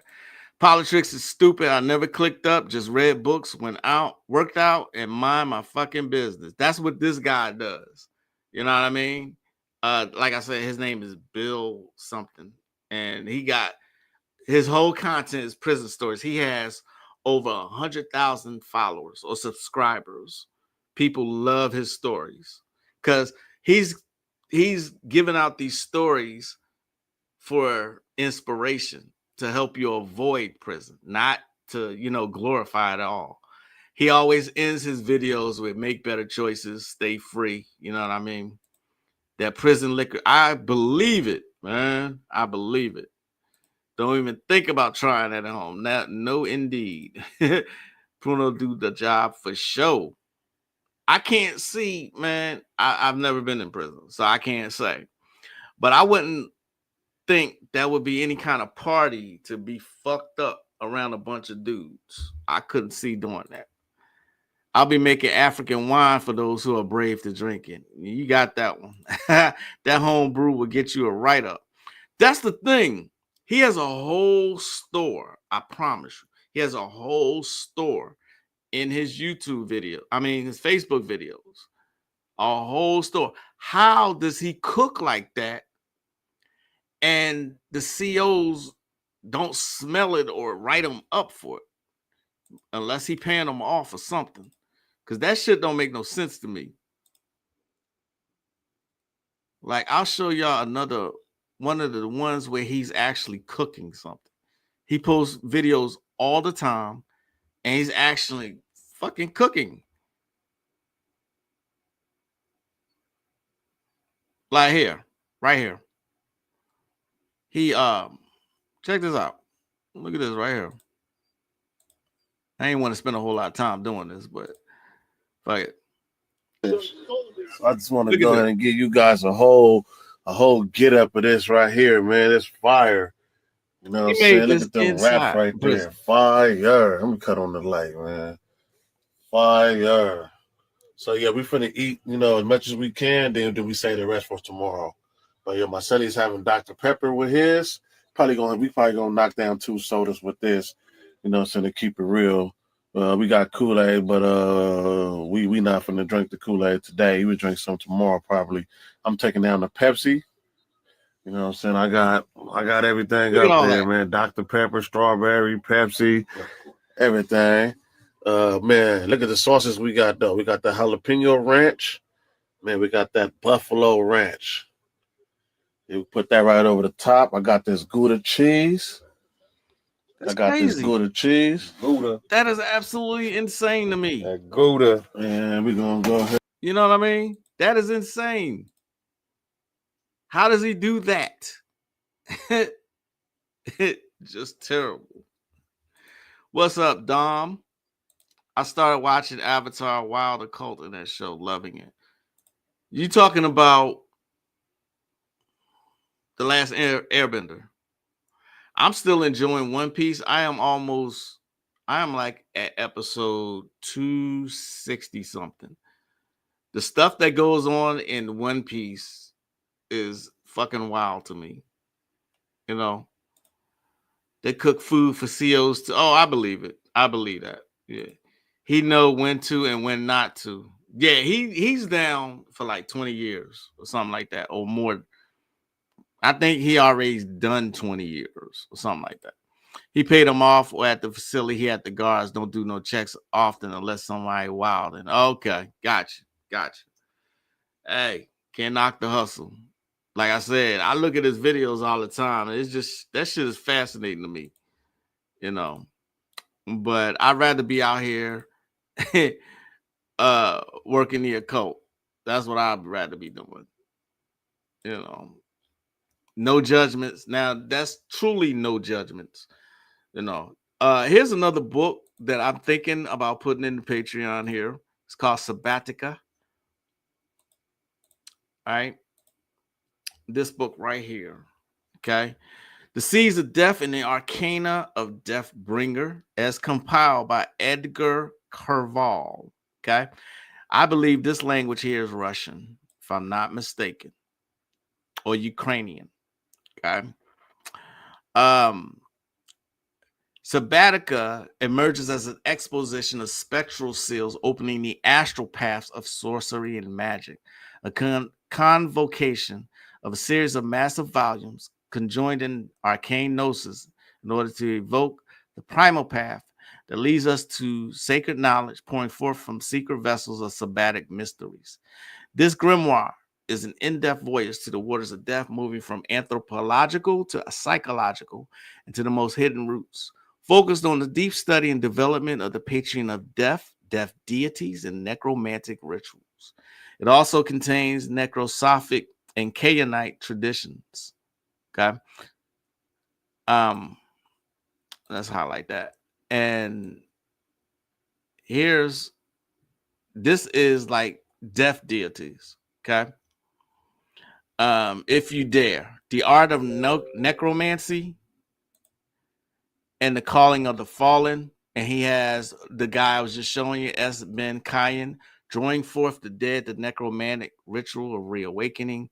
Politics is stupid. I never clicked up, just read books, went out, worked out, and mind my fucking business. That's what this guy does. You know what I mean? Like I said, his name is Bill something, and he got his whole content is prison stories. He has over 100,000 followers or subscribers. People love his stories because he's giving out these stories for inspiration to help you avoid prison, not to, glorify it all. He always ends his videos with make better choices, stay free. You know what I mean? That prison liquor, I believe it, man. I believe it. Don't even think about trying that at home. No, indeed. Bruno do the job for sure. I can't see, man. I've never been in prison, so I can't say. But I wouldn't think that would be any kind of party to be fucked up around a bunch of dudes. I couldn't see doing that. I'll be making African wine for those who are brave to drink it. You got that one. That home brew will get you a write-up. That's the thing. He has a whole store. I promise you. He has a whole store in his YouTube video. I mean, his Facebook videos. A whole store. How does he cook like that? And the COs don't smell it or write them up for it unless he paying them off or something. Because that shit don't make no sense to me. Like, I'll show y'all another one of the ones where he's actually cooking something. He posts videos all the time and he's actually fucking cooking. Like here, right here. He check this out. Look at this right here. I ain't want to spend a whole lot of time doing this, but fuck it. So I just want to go ahead and give you guys a whole get up of this right here, man. It's fire. You know what I'm saying? Look at them raps right there. Fire. Let me cut on the light, man. Fire. So yeah, we finna eat, you know, as much as we can, then we save the rest for tomorrow. But yeah, my sonny's having Dr. Pepper with his. We probably gonna knock down 2 sodas with this, you know, so to keep it real. We got Kool-Aid, but we not finna drink the Kool-Aid today. We would drink some tomorrow probably. I'm taking down the Pepsi. You know what I'm saying? I got everything up there, man. Dr. Pepper, strawberry, Pepsi, everything. Man, look at the sauces we got though. We got the jalapeno ranch. Man, we got that buffalo ranch. You put that right over the top. I got this Gouda cheese. That's crazy. Gouda cheese. That is absolutely insane to me. That Gouda. And we're gonna go ahead. You know what I mean? That is insane. How does he do that? Just terrible. What's up, Dom? I started watching Avatar Wild Occult in that show, loving it. You talking about The Last Airbender? I'm still enjoying One Piece. I am like at episode 260 something. The stuff that goes on in One Piece is fucking wild to me. You know, they cook food for CEOs to. Oh, I believe it. I believe that. Yeah. He know when to and when not to. Yeah, he's down for like 20 years or something like that, or more. I think he already done 20 years or something like that. He paid them off, or at the facility, he had the guards don't do no checks often unless somebody wild. And okay, gotcha. Hey, can't knock the hustle. Like I said, I look at his videos all the time. It's just that shit is fascinating to me, you know. But I'd rather be out here working the occult. That's what I'd rather be doing. You know, no judgments. Now that's truly no judgments. You know, here's another book that I'm thinking about putting in the Patreon here. It's called Sabbatica. All right. This book right here. Okay. The Seeds of Death and the Arcana of Deathbringer, as compiled by Edgar Kerval. Okay. I believe this language here is Russian, if I'm not mistaken, or Ukrainian. Okay. Sabbatica emerges as an exposition of spectral seals opening the astral paths of sorcery and magic, a convocation of a series of massive volumes conjoined in arcane gnosis in order to evoke the primal path that leads us to sacred knowledge pouring forth from secret vessels of sabbatic mysteries. This grimoire is an in-depth voyage to the waters of death, moving from anthropological to psychological and to the most hidden roots, focused on the deep study and development of the patron of death, death deities, and necromantic rituals. It also contains necrosophic and Canaanite traditions. Okay. Let's highlight that. And this is like death deities. Okay. If you dare, the art of necromancy and the calling of the fallen. And he has the guy I was just showing you, S. Ben Kayan, drawing forth the dead, the necromantic ritual of reawakening,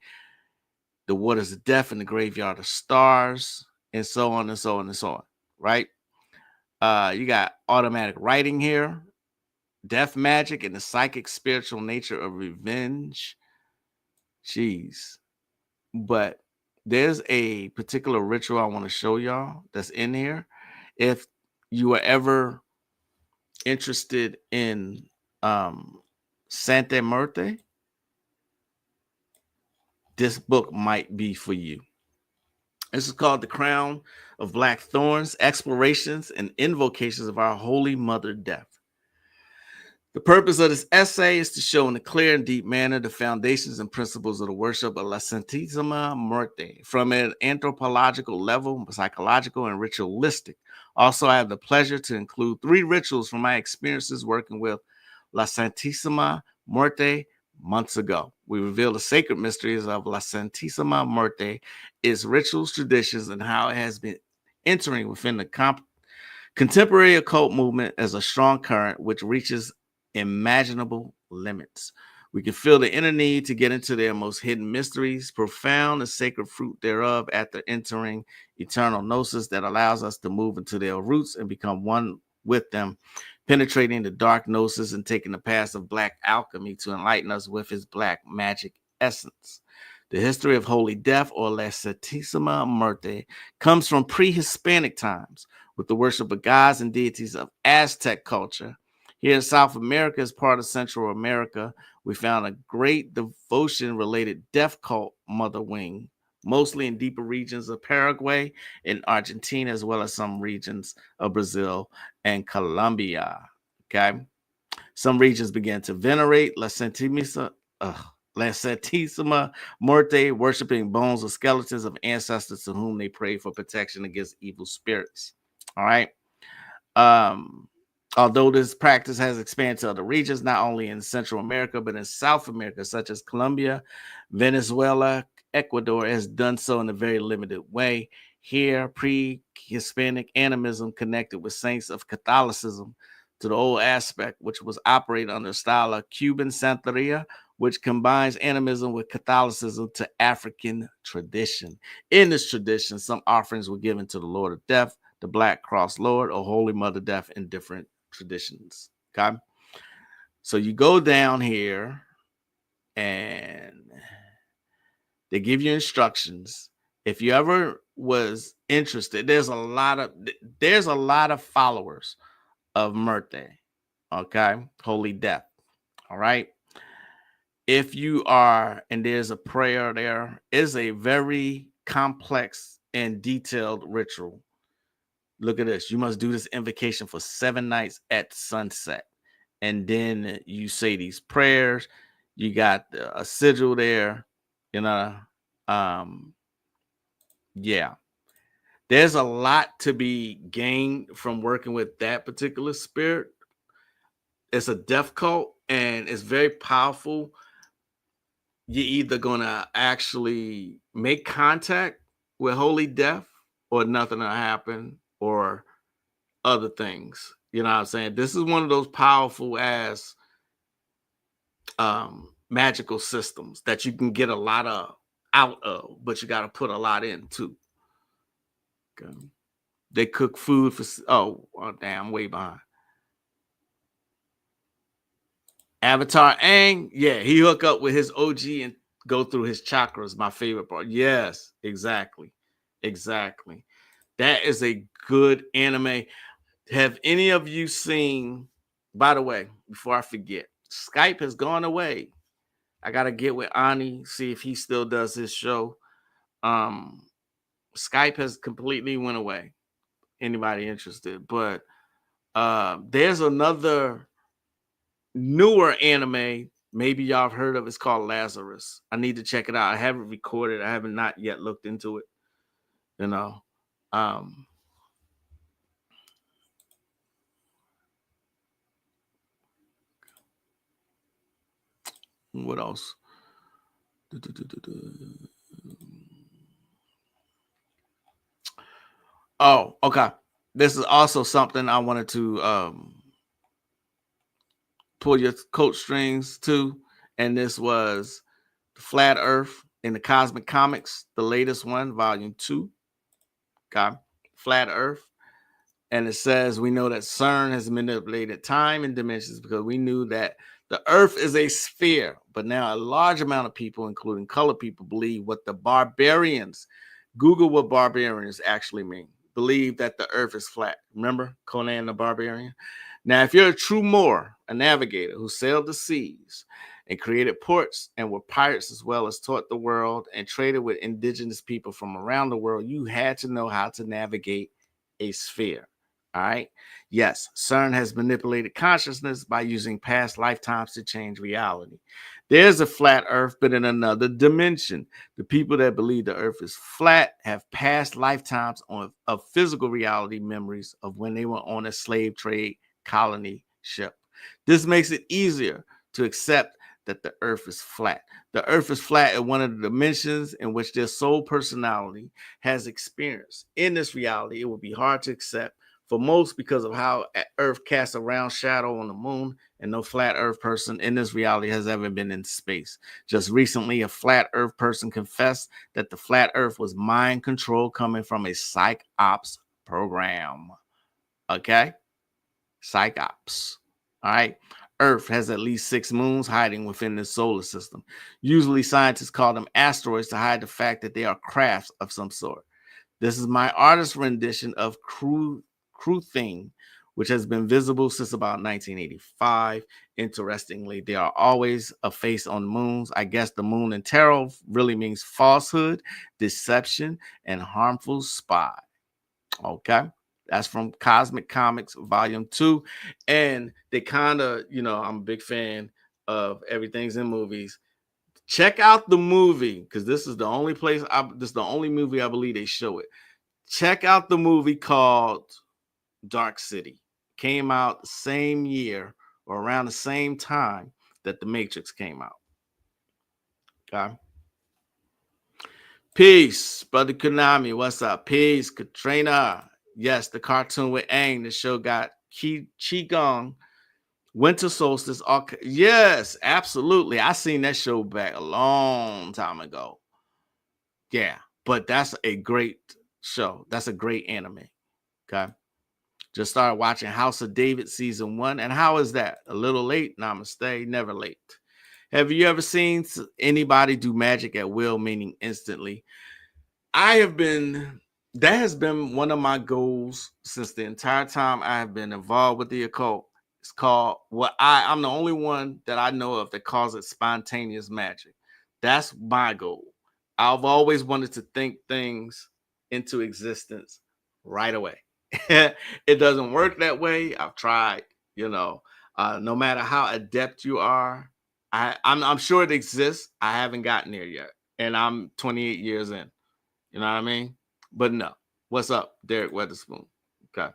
the waters of death and the graveyard of stars, and so on and so on and so on. Right? You got automatic writing here, death magic, and the psychic spiritual nature of revenge. Jeez. But there's a particular ritual I want to show y'all that's in here. If you are ever interested in Santa Muerte, this book might be for you. This is called The Crown of Black Thorns, Explorations and Invocations of Our Holy Mother Death. The purpose of this essay is to show in a clear and deep manner the foundations and principles of the worship of La Santísima Muerte from an anthropological level, psychological, and ritualistic. Also, I have the pleasure to include 3 rituals from my experiences working with La Santísima Muerte months ago. We reveal the sacred mysteries of La Santísima Muerte, its rituals, traditions, and how it has been entering within the contemporary occult movement as a strong current which reaches imaginable limits. We can feel the inner need to get into their most hidden mysteries, profound and sacred fruit thereof after entering eternal gnosis that allows us to move into their roots and become one with them, penetrating the dark gnosis and taking the path of black alchemy to enlighten us with his black magic essence. The history of Holy Death, or La Santísima Muerte, comes from pre-Hispanic times with the worship of gods and deities of Aztec culture. Here in South America, as part of Central America, we found a great devotion-related death cult mother wing, mostly in deeper regions of Paraguay and Argentina, as well as some regions of Brazil and Colombia. Okay. Some regions began to venerate La Santísima Muerte, worshiping bones or skeletons of ancestors to whom they prayed for protection against evil spirits. All right. Although this practice has expanded to other regions, not only in Central America, but in South America, such as Colombia, Venezuela, Ecuador, has done so in a very limited way. Here, pre-Hispanic animism connected with saints of Catholicism to the old aspect, which was operated under the style of Cuban Santeria, which combines animism with Catholicism to African tradition. In this tradition, some offerings were given to the Lord of Death, the Black Cross Lord, or Holy Mother Death in different traditions. Okay. So you go down here and they give you instructions. If you ever was interested, there's a lot of followers of Muerte. Okay. Holy Death. All right. If you are, and there's a prayer, there is a very complex and detailed ritual. Look at this. You must do this invocation for 7 nights at sunset. And then you say these prayers. You got a sigil there. Yeah. There's a lot to be gained from working with that particular spirit. It's a death cult, and it's very powerful. You're either going to actually make contact with Holy Death or nothing will happen, or other things. You know what I'm saying? This is one of those powerful ass magical systems that you can get a lot out of, but you got to put a lot in too. Okay. They cook food for, damn, way behind. Avatar Aang, yeah, he hook up with his OG and go through his chakras. My favorite part. Yes, exactly. That is a good anime. Have any of you seen, by the way, before I forget, Skype has gone away. I got to get with Ani, see if he still does his show. Skype has completely went away. Anybody interested? But there's another newer anime. Maybe y'all have heard of it. It's called Lazarus. I need to check it out. I haven't recorded. I haven't not yet looked into it. What else? Oh, okay. This is also something I wanted to pull your coat strings to, and this was the Flat Earth in the Cosmic Comics, the latest one, Volume 2. Okay, Flat Earth. And it says, we know that CERN has manipulated time and dimensions because we knew that the Earth is a sphere. But now a large amount of people, including colored people, believe what the barbarians, Google what barbarians actually mean, believe that the Earth is flat. Remember Conan the Barbarian? Now, if you're a true Moor, a navigator who sailed the seas and created ports and were pirates as well as taught the world and traded with indigenous people from around the world, you had to know how to navigate a sphere. All right. Yes, CERN has manipulated consciousness by using past lifetimes to change reality. There's a flat earth, but in another dimension. The people that believe the earth is flat have past lifetimes of physical reality memories of when they were on a slave trade colony ship. This makes it easier to accept that the earth is flat. The earth is flat in one of the dimensions in which their soul personality has experienced. In this reality, it would be hard to accept for most because of how Earth casts a round shadow on the moon, and no flat Earth person in this reality has ever been in space. Just recently, a flat Earth person confessed that the flat Earth was mind control coming from a psych ops program. Okay? Psych ops. All right? Earth has at least 6 moons hiding within the solar system. Usually, scientists call them asteroids to hide the fact that they are crafts of some sort. This is my artist rendition of Crew Thing, which has been visible since about 1985. Interestingly, there are always a face on moons. I guess the moon in tarot really means falsehood, deception, and harmful spy. Okay. That's from Cosmic Comics, Volume 2. And they kind of, I'm a big fan of Everything's in Movies. Check out the movie, because this is the only movie I believe they show it. Check out the movie called Dark City. Came out the same year or around the same time that The Matrix came out. Okay. Peace, brother Konami. What's up? Peace, Katrina. Yes, the cartoon with Aang. The show got Qigong, Winter Solstice. Yes, absolutely. I seen that show back a long time ago. Yeah, but that's a great show. That's a great anime. Okay. Just started watching House of David season 1. And how is that? A little late? Namaste. Never late. Have you ever seen anybody do magic at will, meaning instantly? That has been one of my goals since the entire time I have been involved with the occult. It's called I'm the only one that I know of that calls it spontaneous magic. That's my goal. I've always wanted to think things into existence right away. It doesn't work that way. I've tried, no matter how adept you are, I'm sure it exists. I haven't gotten there yet. And I'm 28 years in. You know what I mean? But no. What's up, Derek Weatherspoon? Okay.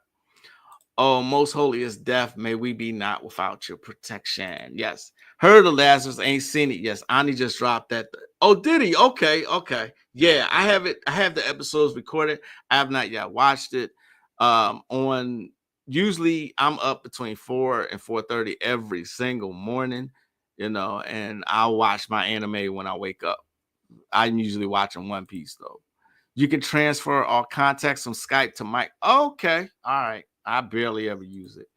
Oh, most holiest death, may we be not without your protection. Yes. Heard of Lazarus, ain't seen it. Yes. Ani just dropped that. Oh, did he? Okay. Yeah, I have it. I have the episodes recorded. I have not yet watched it. Usually I'm up between 4 and 4:30 every single morning, and I'll watch my anime when I wake up. I'm usually watching One Piece though. You can transfer all contacts from Skype to mic. Okay. All right. I barely ever use it.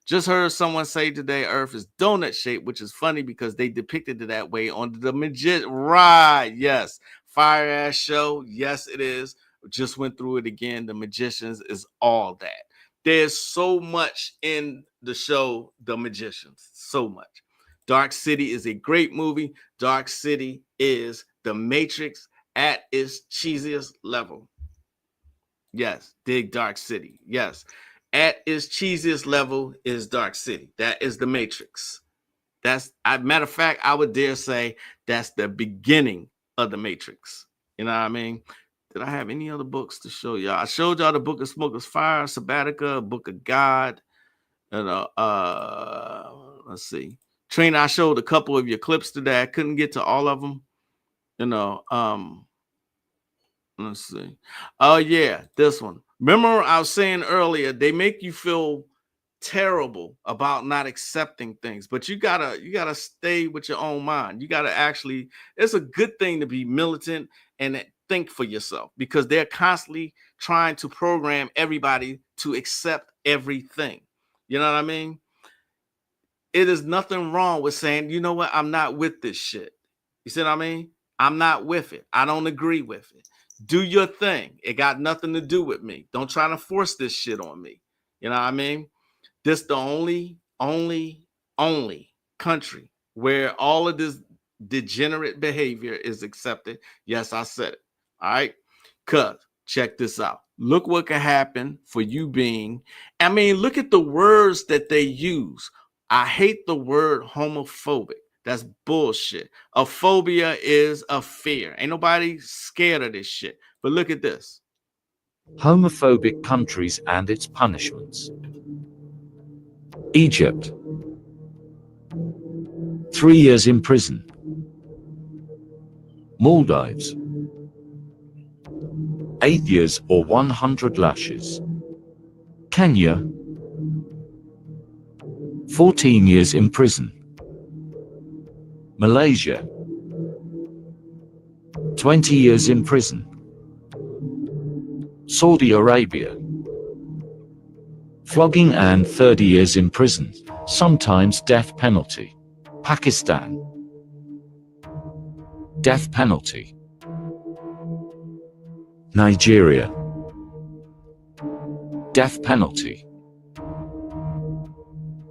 Just heard someone say today Earth is donut shaped, which is funny because they depicted it that way on the Magick. Right. Yes. Fire ass show. Yes, it is. Just went through it again. The Magicians is all that. There's so much in the show, The Magicians. So much. Dark City is a great movie. Dark City is The Matrix at its cheesiest level. Yes, dig Dark City. Yes. At its cheesiest level is Dark City. That is The Matrix. Matter of fact, I would dare say that's the beginning of The Matrix. You know what I mean? Did I have any other books to show y'all? I showed y'all the Book of Smoker's Fire, Sabbatica, Book of God. Let's see. Trina, I showed a couple of your clips today. I couldn't get to all of them. Let's see. Oh, yeah, this one. Remember I was saying earlier, they make you feel terrible about not accepting things, but you gotta stay with your own mind. You gotta actually, it's a good thing to be militant and think for yourself, because they're constantly trying to program everybody to accept everything. You know what I mean? It is nothing wrong with saying, you know what, I'm not with this shit. You see what I mean? I'm not with it. I don't agree with it. Do your thing. It got nothing to do with me. Don't try to force this shit on me. You know what I mean? This the only country where all of this degenerate behavior is accepted. Yes, I said it. All right. Cuz check this out. Look what could happen for you being. I mean, look at the words that they use. I hate the word homophobic. That's bullshit. A phobia is a fear. Ain't nobody scared of this shit. But look at this. Homophobic countries and its punishments. Egypt. 3 years in prison. Maldives. 8 years or 100 lashes. Kenya. 14 years in prison. Malaysia. 20 years in prison. Saudi Arabia. Flogging and 30 years in prison, sometimes death penalty. Pakistan. Death penalty. Nigeria. Death penalty.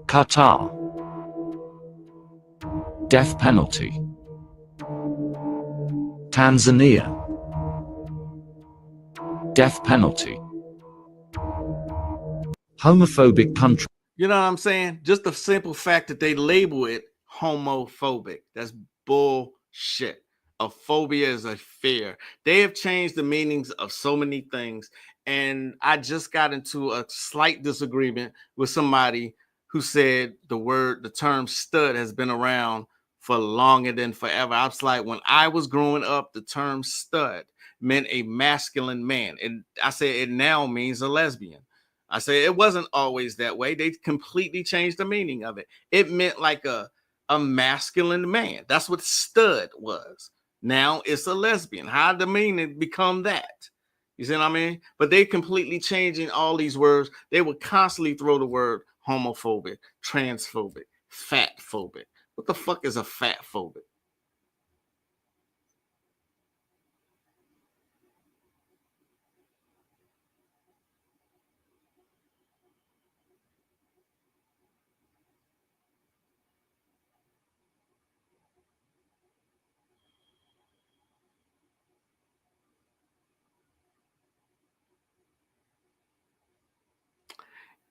Qatar. Death penalty. Tanzania. Death penalty. Homophobic country. You know what I'm saying? Just the simple fact that they label it homophobic. That's bullshit. A phobia is a fear. They have changed the meanings of so many things. And I just got into a slight disagreement with somebody who said the term stud has been around for longer than forever. I was like, when I was growing up, the term stud meant a masculine man. And I said it now means a lesbian. I say it wasn't always that way. They completely changed the meaning of it. It meant like a masculine man. That's what stud was. Now it's a lesbian. How did the meaning become that? You see what I mean? But they completely changing all these words. They would constantly throw the word homophobic, transphobic, fat phobic. What the fuck is a fat phobic?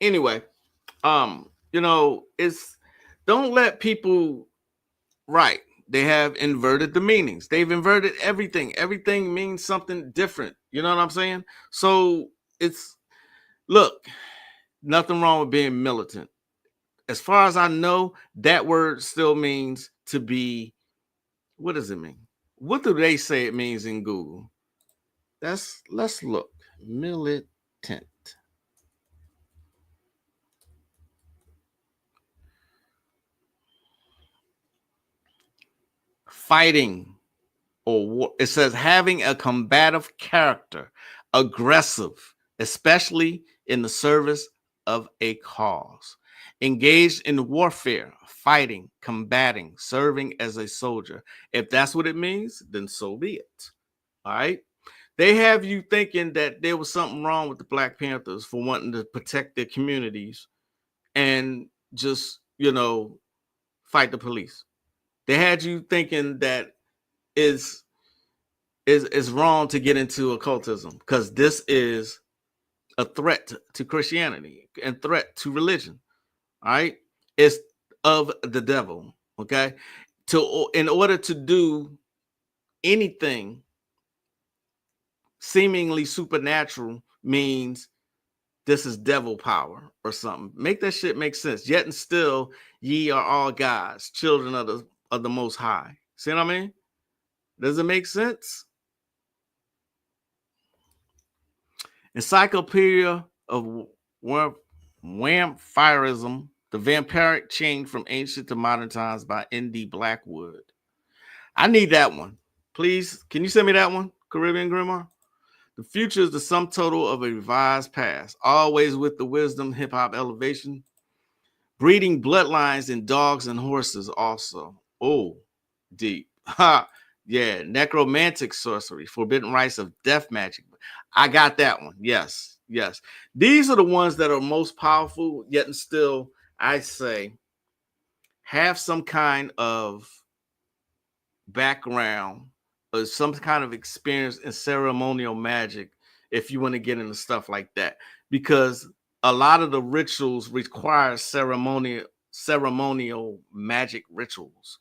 Anyway, it's don't let people right. They have inverted the meanings. They've inverted everything. Everything means something different. You know what I'm saying? So look, nothing wrong with being militant. As far as I know, that word still means to be. What does it mean? What do they say it means in Google? Let's look. Militant. Fighting, or it says having a combative character, aggressive, especially in the service of a cause, engaged in warfare, fighting, combating, serving as a soldier. If that's what it means, then so be it. All right. They have you thinking that there was something wrong with the Black Panthers for wanting to protect their communities and just, fight the police. They had you thinking that is wrong to get into occultism because this is a threat to Christianity and threat to religion. All right, it's of the devil. Okay, in order to do anything seemingly supernatural means this is devil power or something. Make that shit make sense. Yet and still, ye are all gods, children of the Most High. See what I mean? Does it make sense? Encyclopedia of Vampirism, the vampiric chain from ancient to modern times by N.D. Blackwood. I need that one. Please, can you send me that one, Caribbean Grandma? The future is the sum total of a revised past, always with the wisdom, hip-hop elevation, breeding bloodlines in dogs and horses also. Oh, deep. Ha! Yeah, necromantic sorcery, forbidden rites of death magic. I got that one. Yes. These are the ones that are most powerful, yet and still, I say, have some kind of background or some kind of experience in ceremonial magic if you want to get into stuff like that, because a lot of the rituals require ceremonial magic rituals.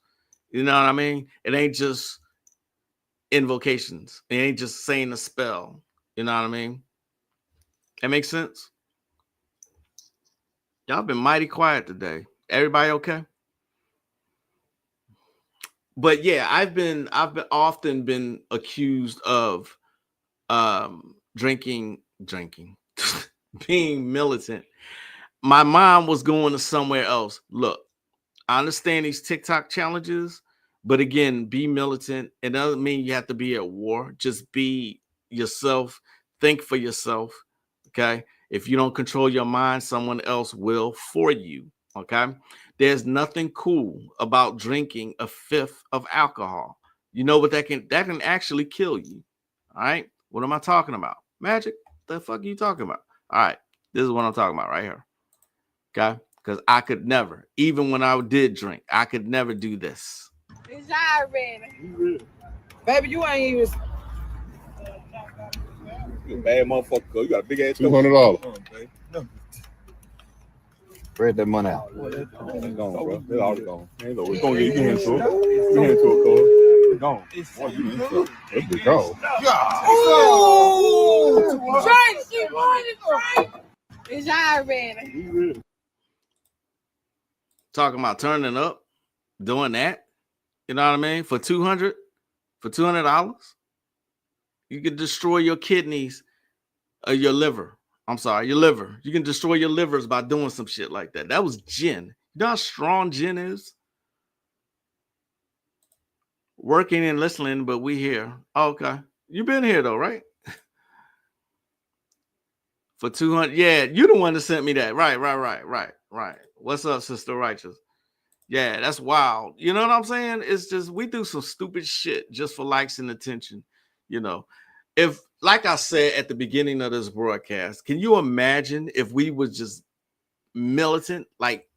You know what I mean? It ain't just invocations. It ain't just saying a spell. You know what I mean? That makes sense? Y'all been mighty quiet today. Everybody okay? But yeah, I've often been accused of drinking, being militant. My mom was going to somewhere else. Look, I understand these TikTok challenges, but again, be militant. It doesn't mean you have to be at war. Just be yourself. Think for yourself. Okay. If you don't control your mind, someone else will for you. Okay. There's nothing cool about drinking a fifth of alcohol. You know what that can actually kill you. All right. What am I talking about? Magic. The fuck are you talking about? All right. This is what I'm talking about right here. Okay. Because I could never, even when I did drink, I could never do this. It's already. Baby, you ain't even. You a bad motherfucker. You got a big ass $200. Spread that money out. It's gone, bro. It's already gone. It's gonna get you into it. You into it, cuz. It's gone. Boy, you into it. Let me go. Oh! Drink! She wanted drink! It's already. Talking about turning up, doing that. You know what I mean? For $200, you can destroy your kidneys or your liver. I'm sorry, your liver. You can destroy your livers by doing some shit like that. That was gin. You know how strong gin is? Working and listening, but we here. Oh, okay. You been here though, right? For 200. Yeah, you the one that sent me that. Right. What's up, Sister Righteous? Yeah, that's wild. You know what I'm saying? It's just we do some stupid shit just for likes and attention. You know, if like I said at the beginning of this broadcast, can you imagine if we was just militant? Like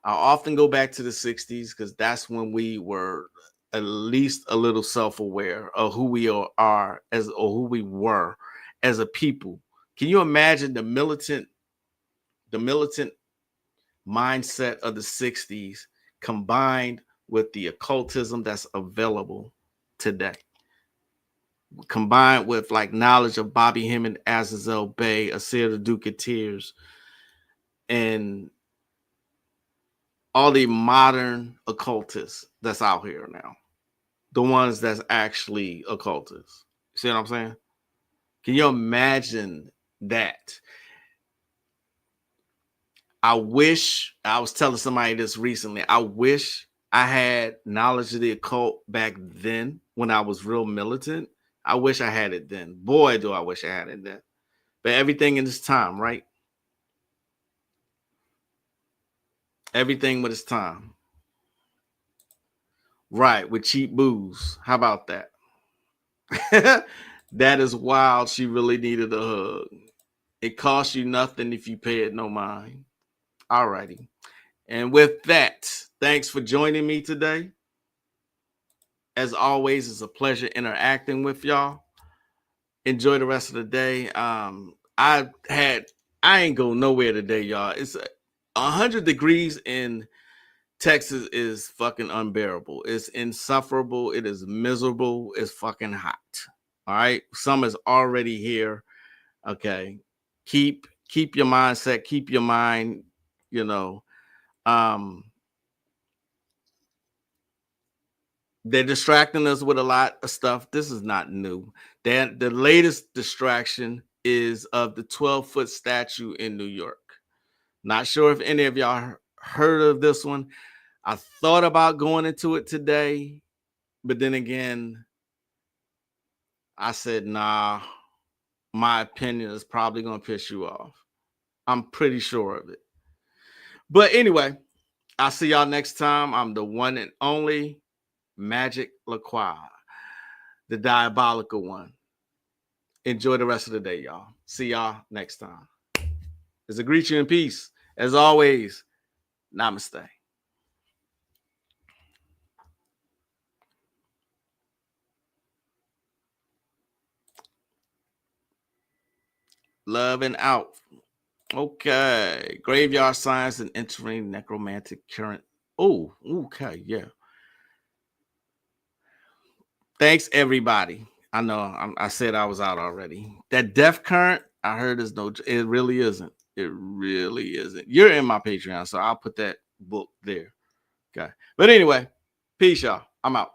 I often go back to the 60s because that's when we were at least a little self-aware of who we are as or who we were as a people. Can you imagine the militant mindset of the 60s combined with the occultism that's available today, combined with like knowledge of Bobby Hemming, Azazel Bay, Asir the Duke of Tears, and all the modern occultists that's out here now, the ones that's actually occultists. See what I'm saying? Can you imagine that? I wish, I was telling somebody this recently, I wish I had knowledge of the occult back then when I was real militant. I wish I had it then. Boy, do I wish I had it then. But everything in its time, right? Everything with its time. Right, with cheap booze. How about that? That is wild. She really needed a hug. It costs you nothing if you pay it no mind. All righty. And with that, thanks for joining me today. As always, it's a pleasure interacting with y'all. Enjoy the rest of the day. I ain't go nowhere today, y'all. It's 100 degrees in Texas is fucking unbearable. It's insufferable. It is miserable. It's fucking hot. All right. Summer's already here. Okay. Keep your mindset. Keep your mind, you know. They're distracting us with a lot of stuff. This is not new. The latest distraction is of the 12-foot statue in New York. Not sure if any of y'all heard of this one. I thought about going into it today, but then again, I said, nah, my opinion is probably going to piss you off. I'm pretty sure of it. But anyway, I'll see y'all next time. I'm the one and only Magick LaCroix, the diabolical one. Enjoy the rest of the day, y'all. See y'all next time. As I greet you in peace, as always, namaste. Love and out. Okay. Graveyard signs and entering necromantic current. Oh, okay. Yeah. Thanks, everybody. I know I said I was out already. That death current, I heard is no, it really isn't. It really isn't. You're in my Patreon, so I'll put that book there. Okay. But anyway, peace, y'all. I'm out.